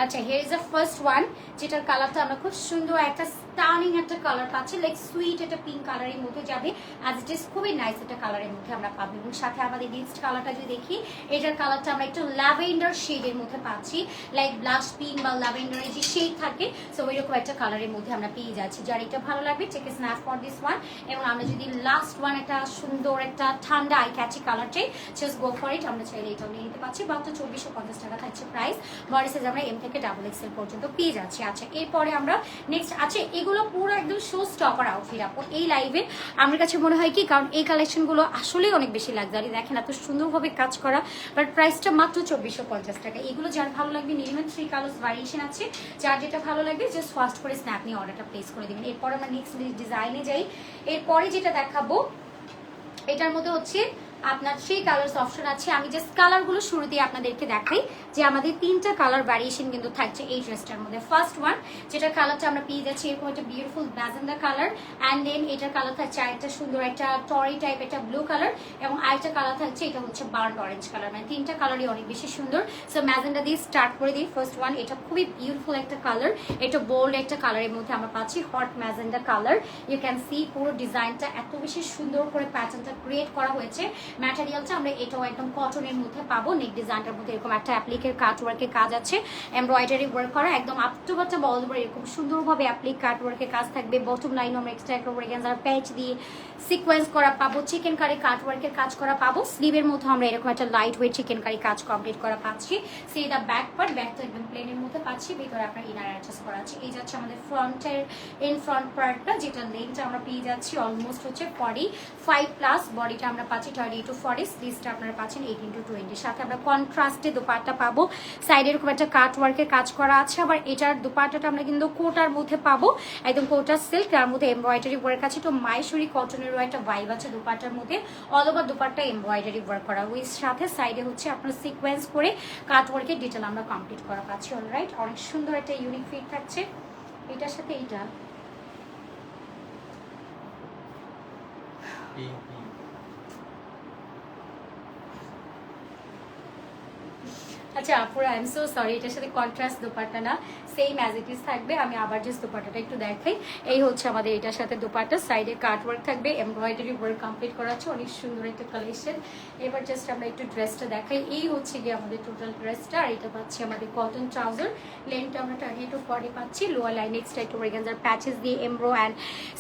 আচ্ছা here is the first one, যেটার কালারটা আমরা খুব সুন্দর একটা স্টানিং একটা কালার পাচ্ছি, লাইক সুইট একটা পিঙ্ক কালারের মধ্যে যাবে। অ্যাজ ইট ইজ খুবই নাইস একটা কালারের মধ্যে আমরা পাবো। এবং সাথে আমাদের নেক্সট কালারটা যদি দেখি, এটার কালারটা আমরা একটু ল্যাভেন্ডার শেডের মধ্যে পাচ্ছি, লাইক ব্লাশ পিঙ্ক বা ল্যাভেন্ডারের যে শেড থাকে, সো ওইরকম একটা কালারের মধ্যে আমরা পেয়ে যাচ্ছি। যার এটা ভালো লাগবে take a snap for this one. এবং আমরা যদি লাস্ট ওয়ান একটা সুন্দর একটা ঠান্ডা আই ক্যাচি কালার চাই, জাস্ট গো ফর ইট। আমরা চাইলে এটাও নিয়ে নিতে পারছি। মাত্র 2450 টাকা থাকছে প্রাইস। বডি সাইজ আমরা এম থেকে ডাবল এক্সেল পর্যন্ত পেয়ে যাচ্ছি। আচ্ছা এরপরে আমরা নেক্সট আছে, এগুলো পুরো একদম শো স্টপার আউটফিট আপু এই লাইভে। আমার কাছে মনে হয় কি, কারণ এই কালেকশনগুলো আসলেই অনেক বেশি লাক্সারি, দেখেন এত সুন্দরভাবে কাজ করা, বাট প্রাইসটা মাত্র 2450 টাকা। এগুলো যার ভালো লাগবে মিনিমাম 3 কালার্স ভ্যারিয়েশন আছে, যার যেটা ভালো লাগবে জাস্ট ফার্স্ট করে স্ন্যাপ নিয়ে অর্ডারটা প্লেস করে দেবেন। এরপর আমরা নেক্সট ডিজাইনে যাই। এরপরে যেটা দেখাবো এটার মধ্যে হচ্ছে আপনার 3 কালার্স অপশন আছে। আমি জাস্ট কালারগুলো শুরুতেই আপনাদেরকে দেখাই যে আমাদের 3টা কালার ভ্যারিয়েশন কিন্তু থাকছে এই ড্রেসটার মধ্যে। ফার্স্ট ওয়ান যেটা কালারটা আমরা পেয়ে যাচ্ছি এরকম একটা beautiful magenta colour, and then এটার কালার থাকছে একটা সুন্দর একটা টরি টাইপ একটা ব্লু কালার, এবং আরেকটা কালার থাকছে এটা হচ্ছে বার্ন অরেঞ্জ কালার। মানে 3টা কালারই অনেক বেশি সুন্দর। সো ম্যাজেন্ডা দিয়ে স্টার্ট করে দিই। ফার্স্ট ওয়ান, এটা খুবই বিউটিফুল একটা কালার, এটা বোল্ড একটা কালারের মধ্যে আমরা পাচ্ছি, hot magenta colour. You can see পুরো ডিজাইনটা এত বেশি সুন্দর করে প্যাটার্নটা ক্রিয়েট করা হয়েছে। ম্যাটেরিয়ালটা আমরা এটাও একদম কটনের মধ্যে পাবো। নেক ডিজাইনটার মধ্যে এরকম একটা অ্যাপ্লিকের কাট ওয়ার্কের কাজ আছে, এমব্রয়ডারি ওয়ার্ক করা, একদম আপ টু বাচ্চা বল ওভার এরকম সুন্দরভাবে অ্যাপ্লিক কাট ওয়ার্কের কাজ থাকবে। বটম লাইন আমরা এক্সট্রা একটা অর্গানজার প্যাচ দিয়ে সিকোয়েন্স করা পাবো, চিকেন কারি কাট ওয়ার্কের কাজ করা পাবো। স্লিভের মধ্যে আমরা এরকম একটা লাইট ওয়েট চিকেন কারি কাজ কমপ্লিট করা পাচ্ছি। সে দা ব্যাক পার্ট, ব্যাকটা একদম প্লেনের মধ্যে পাচ্ছি, ভিতরে আপনার ইনার অ্যাডজাস্ট করা আছে। এই যাচ্ছে আমাদের ফ্রন্টের ইন ফ্রন্ট পার্টটা, যেটা লেন্থটা আমরা পেয়ে যাচ্ছি অলমোস্ট হচ্ছে 45+, বডিটা আমরা পাচ্ছি 38 30 to 40, স্লিভসটা আপনারা পাচ্ছেন 18 to 20। সাথে আমরা কন্ট্রাস্টে দোপাট্টা পাবো, সাইডে এরকম একটা কাট ওয়ার্কের কাজ করা আছে। আবার এটার দোপাট্টাটা আমরা কিন্তু কোটার মধ্যে পাবো, একদম কোটা সিল্ক, তার মধ্যে এমব্রয়ডারি ওয়ার্ক আছে। তো মাইসুরি কটনেরও একটা ভাইব আছে দোপাট্টার মধ্যে, all over dupatta embroidery work করা, ওই সাথে সাইডে হচ্ছে আপনার সিকোয়েন্স করে কাট ওয়ার্কের ডিটেল আমরা কমপ্লিট করা পাচ্ছি। অলরাইট, অনেক সুন্দর একটা ইউনিক ফিট থাকছে এটার সাথে। এইটা আচ্ছা আপুরা, আই এম সো সরি, এটার সাথে কন্ট্রাস্ট দোপাট্টা না, সেম অ্যাজ ইট ইজ থাকবে। আমি আবার জাস্ট দোপাট্টাটা একটু দেখাই। এই হচ্ছে আমাদের এটার সাথে দোপাট্টা, সাইডে কাট ওয়ার্ক থাকবে, এমব্রয়ডারি ওয়ার্ক কমপ্লিট করা আছে, অনেক সুন্দর একটা কালেকশন। এবার জাস্ট আমরা একটু ড্রেসটা দেখাই। এই হচ্ছে গিয়ে আমাদের টোটাল ড্রেসটা, আর এটা পাচ্ছি আমাদের কটন ট্রাউজার, লেন্থটা আমরা 30 to 40 পাচ্ছি, লোয়ার লাইন এক্সট্রা একটু অর্গানজার প্যাচেস দিয়ে এমব্রো অ্যান্ড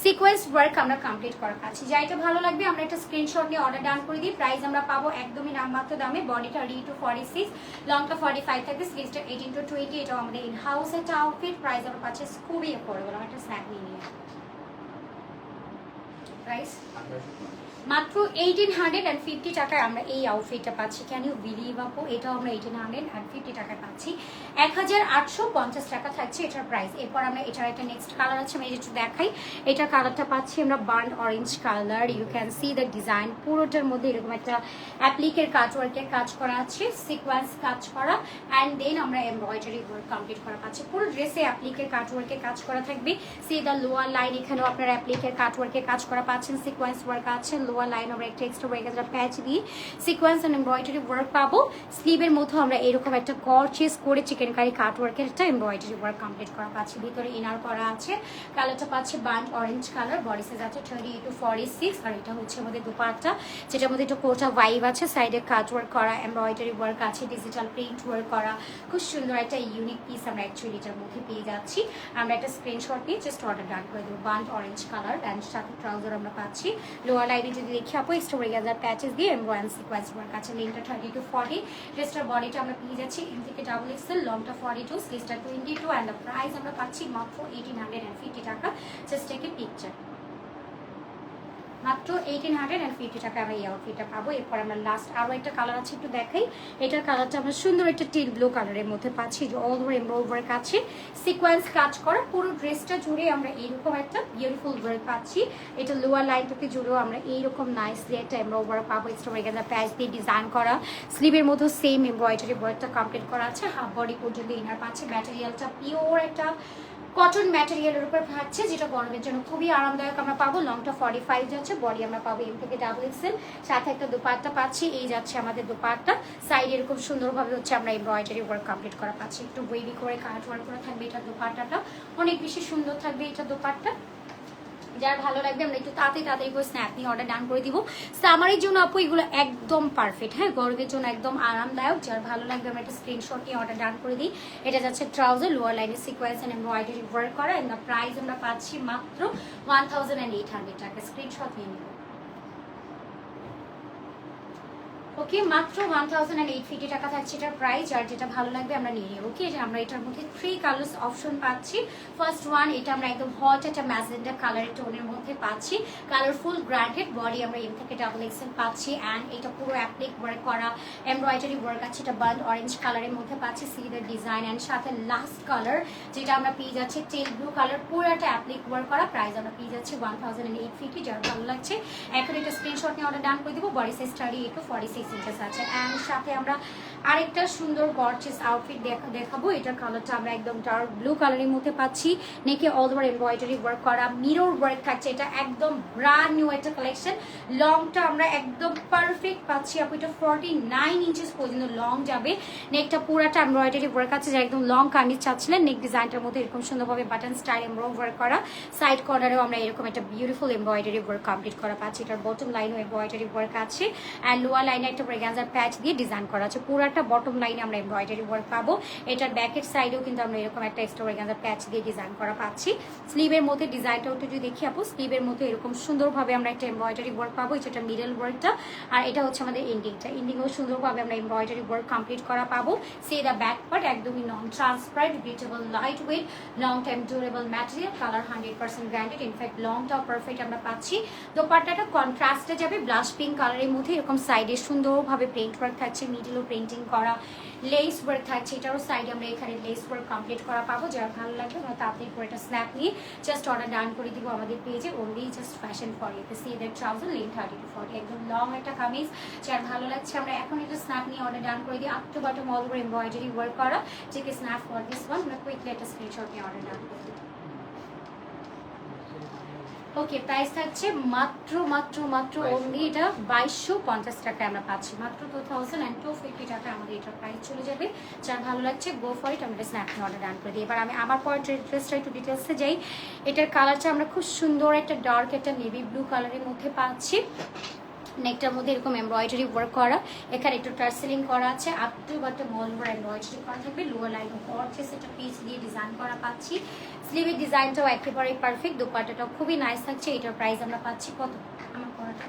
সিকোয়েন্স ওয়ার্ক আমরা কমপ্লিট করা পাচ্ছি। যা এটা ভালো লাগবে আমরা একটা স্ক্রিনশট নিয়ে অর্ডার ডান করে দিই। প্রাইস আমরা পাবো একদমই নামমাত্র দামে, বডিটা 30 to 46, লংটা 45 থাকবে, স্লিভসটা 18 to 20। এটাও আমাদের ইন হাউস একটা আউটফিট, প্রাইস আমরা পাচ্ছি খুবই অ্যাফোর্ডেবল। আমরা একটা স্ন্যাক নিয়ে নিই, প্রাইস মাত্র 1850 টাকায় আমরা এই আউটফিটটা পাচ্ছি। ক্যান ইউ বিলিভ আপু, এটাও আমরা 1850 টাকায় পাচ্ছি। 1850 টাকা থাকছে এটার প্রাইস। এরপর আমরা এটার একটা নেক্সট কালার আছে, আমি একটু দেখাই। এটার কালারটা পাচ্ছি আমরা burn orange colour, you can see the design, পুরোটার মধ্যে এরকম একটা অ্যাপ্লিকের কাটওয়ার্কের কাজ করা আছে, সিকোয়েন্স কাজ করা, অ্যান্ড দেন আমরা এমব্রয়ডারি ওয়ার্ক কমপ্লিট করা পাচ্ছি। পুরো ড্রেসে অ্যাপ্লিকের কাটওয়ার্কের কাজ করা থাকবে। সি দ্য লোয়ার লাইন, এখানেও আপনারা অ্যাপ্লিকের কাটওয়ার্কের কাজ করা পাচ্ছেন, সিকোয়েন্স ওয়ার্ক আছে। লোয়ার লাইন আমরা একটা এক্সট্রা ওয়ার্কের প্যাচ দিয়ে সিকোয়েন্স এন্ড এমব্রয়ডারি ওয়ার্ক পাবো। স্লিভের মধ্যে আমরা এরকম একটা গর্জিয়াস করে চিকেন কারি কাট ওয়ার্কের একটা এমব্রয়ডারি ওয়ার্ক কমপ্লিট করা পাচ্ছি। ভিতরে ইনার করা আছে, কালারটা পাচ্ছে burn orange colour, body size আছে 30 to 46। আর এটা হচ্ছে আমাদের দোপাট্টা, যেটার মধ্যে একটু কোটা ভাইব আছে, সাইডে কাট ওয়ার্ক করা, এমব্রয়ডারি ওয়ার্ক আছে, ডিজিটাল প্রিন্ট ওয়ার্ক করা, খুব সুন্দর একটা ইউনিক পিস আমরা অ্যাকচুয়ালি এটার মধ্যে পেয়ে যাচ্ছি। আমরা একটা স্ক্রিনশট নিয়ে জাস্ট অর্ডার ডান করে দেবো। বার্ন অরেঞ্জ কালার অ্যান্ড সাথে ট্রাউজার আমরা পাচ্ছি। লোয়ার লাইনে যদি দেখি আপু এক্সট্রা ওয়ার্কার প্যাচেস দিয়ে এমব্রয়ডারি সিকোয়েন্স ওয়ার্ক আছে। লেন্থটা 30 to 40, ড্রেসটার বডিটা আমরা পেয়ে যাচ্ছি এম থেকে ডাবল এক্সেল, লংটা 42, স্লিভসটা 22, অ্যান্ড দ্য প্রাইস আমরা পাচ্ছি মাত্র 1850 টাকা। জাস্ট টেক এ পিকচার, মাত্র 1850 টাকা আমরা এই আউটফিটটা পাবো। এরপর আমরা লাস্ট আরও একটা কালার আছে, একটু দেখাই। এটার কালারটা আমরা সুন্দর একটা টিল ব্লু কালারের মধ্যে পাচ্ছি, যে অল ওভার এমব্রয়ডারি ওয়ার্ক আছে, সিকোয়েন্স কাজ করা, পুরো ড্রেসটা জুড়ে আমরা এইরকম একটা বিউটিফুল ওয়ার্ক পাচ্ছি। এটা লোয়ার লাইনটাতে জুড়েও আমরা এইরকম নাইসলি একটা এমব্রয়ডারি ওয়ার্ক পাবো, এক্সট্রা ওয়ার্কার প্যাচ দিয়ে ডিজাইন করা, স্লিভের মধ্যে সেম এমব্রয়ডারি ওয়ার্কটা কমপ্লিট করা আছে। হাফ বডি পর্যন্ত ইনার পাচ্ছে, ম্যাটেরিয়ালটা পিওর একটা কটন ম্যাটেরিয়ালের উপর থাকছে, যেটা গরমের জন্য খুবই আরামদায়ক আমরা পাবো। লংটা 45 যাচ্ছে, বডি আমরা পাবো এম থেকে ডাবল এক্সেল, সাথে একটা দোপাট্টা পাচ্ছি। এই যাচ্ছে আমাদের দোপাট্টা, সাইড এরকম সুন্দরভাবে হচ্ছে আমরা এমব্রয়ডারি ওয়ার্ক কমপ্লিট করা পাচ্ছি, একটু ওয়েভি করে কাট ওয়ার্ক করা থাকবে। এটা দোপাট্টাটা অনেক বেশি সুন্দর থাকবে, এটা দোপাট্টা। যার ভালো লাগবে আমরা একটু তাড়াতাড়ি করে স্ন্যাপ নিয়ে অর্ডার ডান করে দিব। সামারের জন্য আপু এগুলো একদম পারফেক্ট, হ্যাঁ, গরমের জন্য একদম আরামদায়ক। যার ভালো লাগবে আমরা একটা স্ক্রিনশট নিয়ে অর্ডার ডান করে দিই। এটা যাচ্ছে ট্রাউজার, লোয়ার লাইনে সিকোয়েন্স এন্ড এমব্রয়ডারি ওয়ার্ক করা, এন্ড দ্য প্রাইস আমরা পাচ্ছি মাত্র 1800 টাকা। স্ক্রিনশট নিয়ে নিব। ওকে, মাত্র 1850 টাকা থাকছে এটার প্রাইস। আর যেটা ভালো লাগবে আমরা নিয়ে নিই। ওকে, আমরা এটার মধ্যে 3 কালার্স অপশন পাচ্ছি। ফার্স্ট ওয়ান, এটা আমরা একদম হট একটা ম্যাজেন্ডা কালারের টোনের মধ্যে পাচ্ছি, কালারফুল গ্র্যান্ডেড, বডি আমরা এম থেকে ডাবল এক্সেল পাচ্ছি, অ্যান্ড এটা পুরো অ্যাপ্লিক ওয়ার্ক করা, এমব্রয়ডারি ওয়ার্ক আছে। এটা বার্ন অরেঞ্জ কালারের মধ্যে পাচ্ছি, সিলিডার ডিজাইন, অ্যান্ড সাথে লাস্ট কালার যেটা আমরা পেয়ে যাচ্ছি টেল ব্লু কালার, পুরোটা অ্যাপ্লিক ওয়ার্ক করা, প্রাইস আমরা পেয়ে যাচ্ছি 1850। যার ভালো লাগছে এখন এটা স্ক্রিনশট নিয়ে অর্ডার ডান করে দিব। বডি সাইজ 38 to 46 ইঞ্চেস আছে, অ্যান্ড সাথে আমরা আরেকটা সুন্দর গর্জিয়াস আউটফিট দেখাবো। এটার কালারটা আমরা একদম ডার্ক ব্লু কালারের মধ্যে পাচ্ছি, নেকে অল ওভার এমব্রয়ডারি ওয়ার্ক করা, মিরর ওয়ার্ক থাকছে। এটা একদম ব্র্যান্ড নিউ একটা কালেকশন। লংটা আমরা একদম পারফেক্ট পাচ্ছি আপু, এটা 49 ইঞ্চেস পর্যন্ত লং যাবে। নেকটা পুরাটা এমব্রয়ডারি ওয়ার্ক আছে, যা একদম লং কামিজ চাচ্ছিলেন। নেক ডিজাইনটার মধ্যে এরকম সুন্দরভাবে বাটন স্টাইল এমব্রয়ডারি ওয়ার্ক করা, সাইড কর্নারেও আমরা এরকম একটা বিউটিফুল এমব্রয়ডারি ওয়ার্ক কমপ্লিট করা পাচ্ছি। এটার বটম লাইনও এমব্রয়ডারি ওয়ার্ক আছে, অ্যান্ড লোয়ার লাইনে একটা ব্রেগানজার প্যাচ দিয়ে ডিজাইন করা আছে। পুরাটা বটম লাইনে আমরা এমব্রয়ডারি ওয়ার্ক পাবো। এটার ব্যাকের সাইডেও কিন্তু আমরা এরকম একটা এক্সট্রা ব্রেগানজার প্যাচ দিয়ে ডিজাইন করা পাচ্ছি। স্লিভের মধ্যে ডিজাইনটা একটু যদি দেখি আপু, স্লিভের মধ্যে এরকম সুন্দরভাবে আমরা একটা এমব্রয়ডারি ওয়ার্ক পাবো, যেটা মিডল ওয়ার্কটা, আর এটা হচ্ছে আমাদের এন্ডিংও সুন্দরভাবে আমরা এমব্রয়ডারি ওয়ার্ক কমপ্লিট করা পাবো। সে দ্য ব্যাক পার্ট একদমই non transparent, breathable, light weight, long time durable material, colour 100% guaranteed, in fact লংটাও পারফেক্ট আমরা পাচ্ছি। দোপাট্টাটা কন্ট্রাস্টে যাবে ব্লাশ পিঙ্ক কালারের মধ্যে, এরকম সাইডে সুন্দরভাবে প্রিন্ট ওয়ার্ক থাকছে, মিডিলও প্রিন্টিং করা, লেস ওয়ার্ক থাকছে, এটারও সাইডে আমরা এখানে লেস ওয়ার্ক কমপ্লিট করা পাবো। যারা ভালো লাগবে আমরা তাড়াতাড়ি করে একটা স্ন্যাপ নিয়ে জাস্ট অর্ডার ডান করে দিব আমাদের পেজে, only just fashion for you. See that trouser length 30 to 40, একদম লং একটা কামিজ। যার ভালো লাগছে আমরা এখন একটা স্ন্যাপ নিয়ে অর্ডার ডান করে দিই। Up to bottom all over embroidery work করা, যেকে স্ন্যাপ ফর দিস ওয়ান, আমরা কুইকলি একটা স্ক্রিনশট নিয়ে অর্ডার ডান করে দিই। ওকে, প্রাইস থাকছে মাত্র মাত্র মাত্র অনলি এটা 2250 টাকায় আমরা পাচ্ছি, মাত্র 2250 টাকা আমাদের এটার প্রাইস চলে যাবে। যার ভালো লাগছে গো ফর ইট, আমরা স্ন্যাপ নিয়ে অর্ডার ডান করে দিই। এবার আমি আমার পরের ড্রেসটা একটু ডিটেলসে যাই। এটার কালারটা আমরা খুব সুন্দর একটা ডার্ক একটা নেভি ব্লু কালারের মধ্যে পাচ্ছি। নেকটার মধ্যে এরকম এমব্রয়ডারি ওয়ার্ক করা, এখানে একটু টার্সেলিং করা আছে, up to বাটম all over embroidery করা থাকবে। লোয়ার লাইন গর্জিয়াস একটা পিস দিয়ে ডিজাইন করা পাচ্ছি। স্লিভের ডিজাইনটাও একেবারে পারফেক্ট, দোপাট্টাটাও খুবই নাইস থাকছে। এটার প্রাইস আমরা পাচ্ছি কত? আমার পরাটা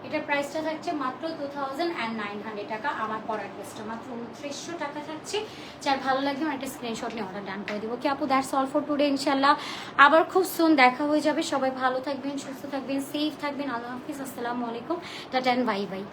এটার প্রাইসটা থাকছে মাত্র 2900 টাকা। আমার পরার ড্রেসটা মাত্র 2900 টাকা থাকছে। যার ভালো লাগবে আমার একটা স্ক্রিনশট নিয়ে অর্ডার ডান করে দিব। কি আপু, দ্যাটস অল ফর টুডে। ইনশাল্লাহ আবার খুব সুন দেখা হয়ে যাবে। সবাই ভালো থাকবেন, সুস্থ থাকবেন, সেফ থাকবেন। আল্লাহ হাফিজ, আসসালামু আলাইকুম, টাটা এন্ড বাই বাই।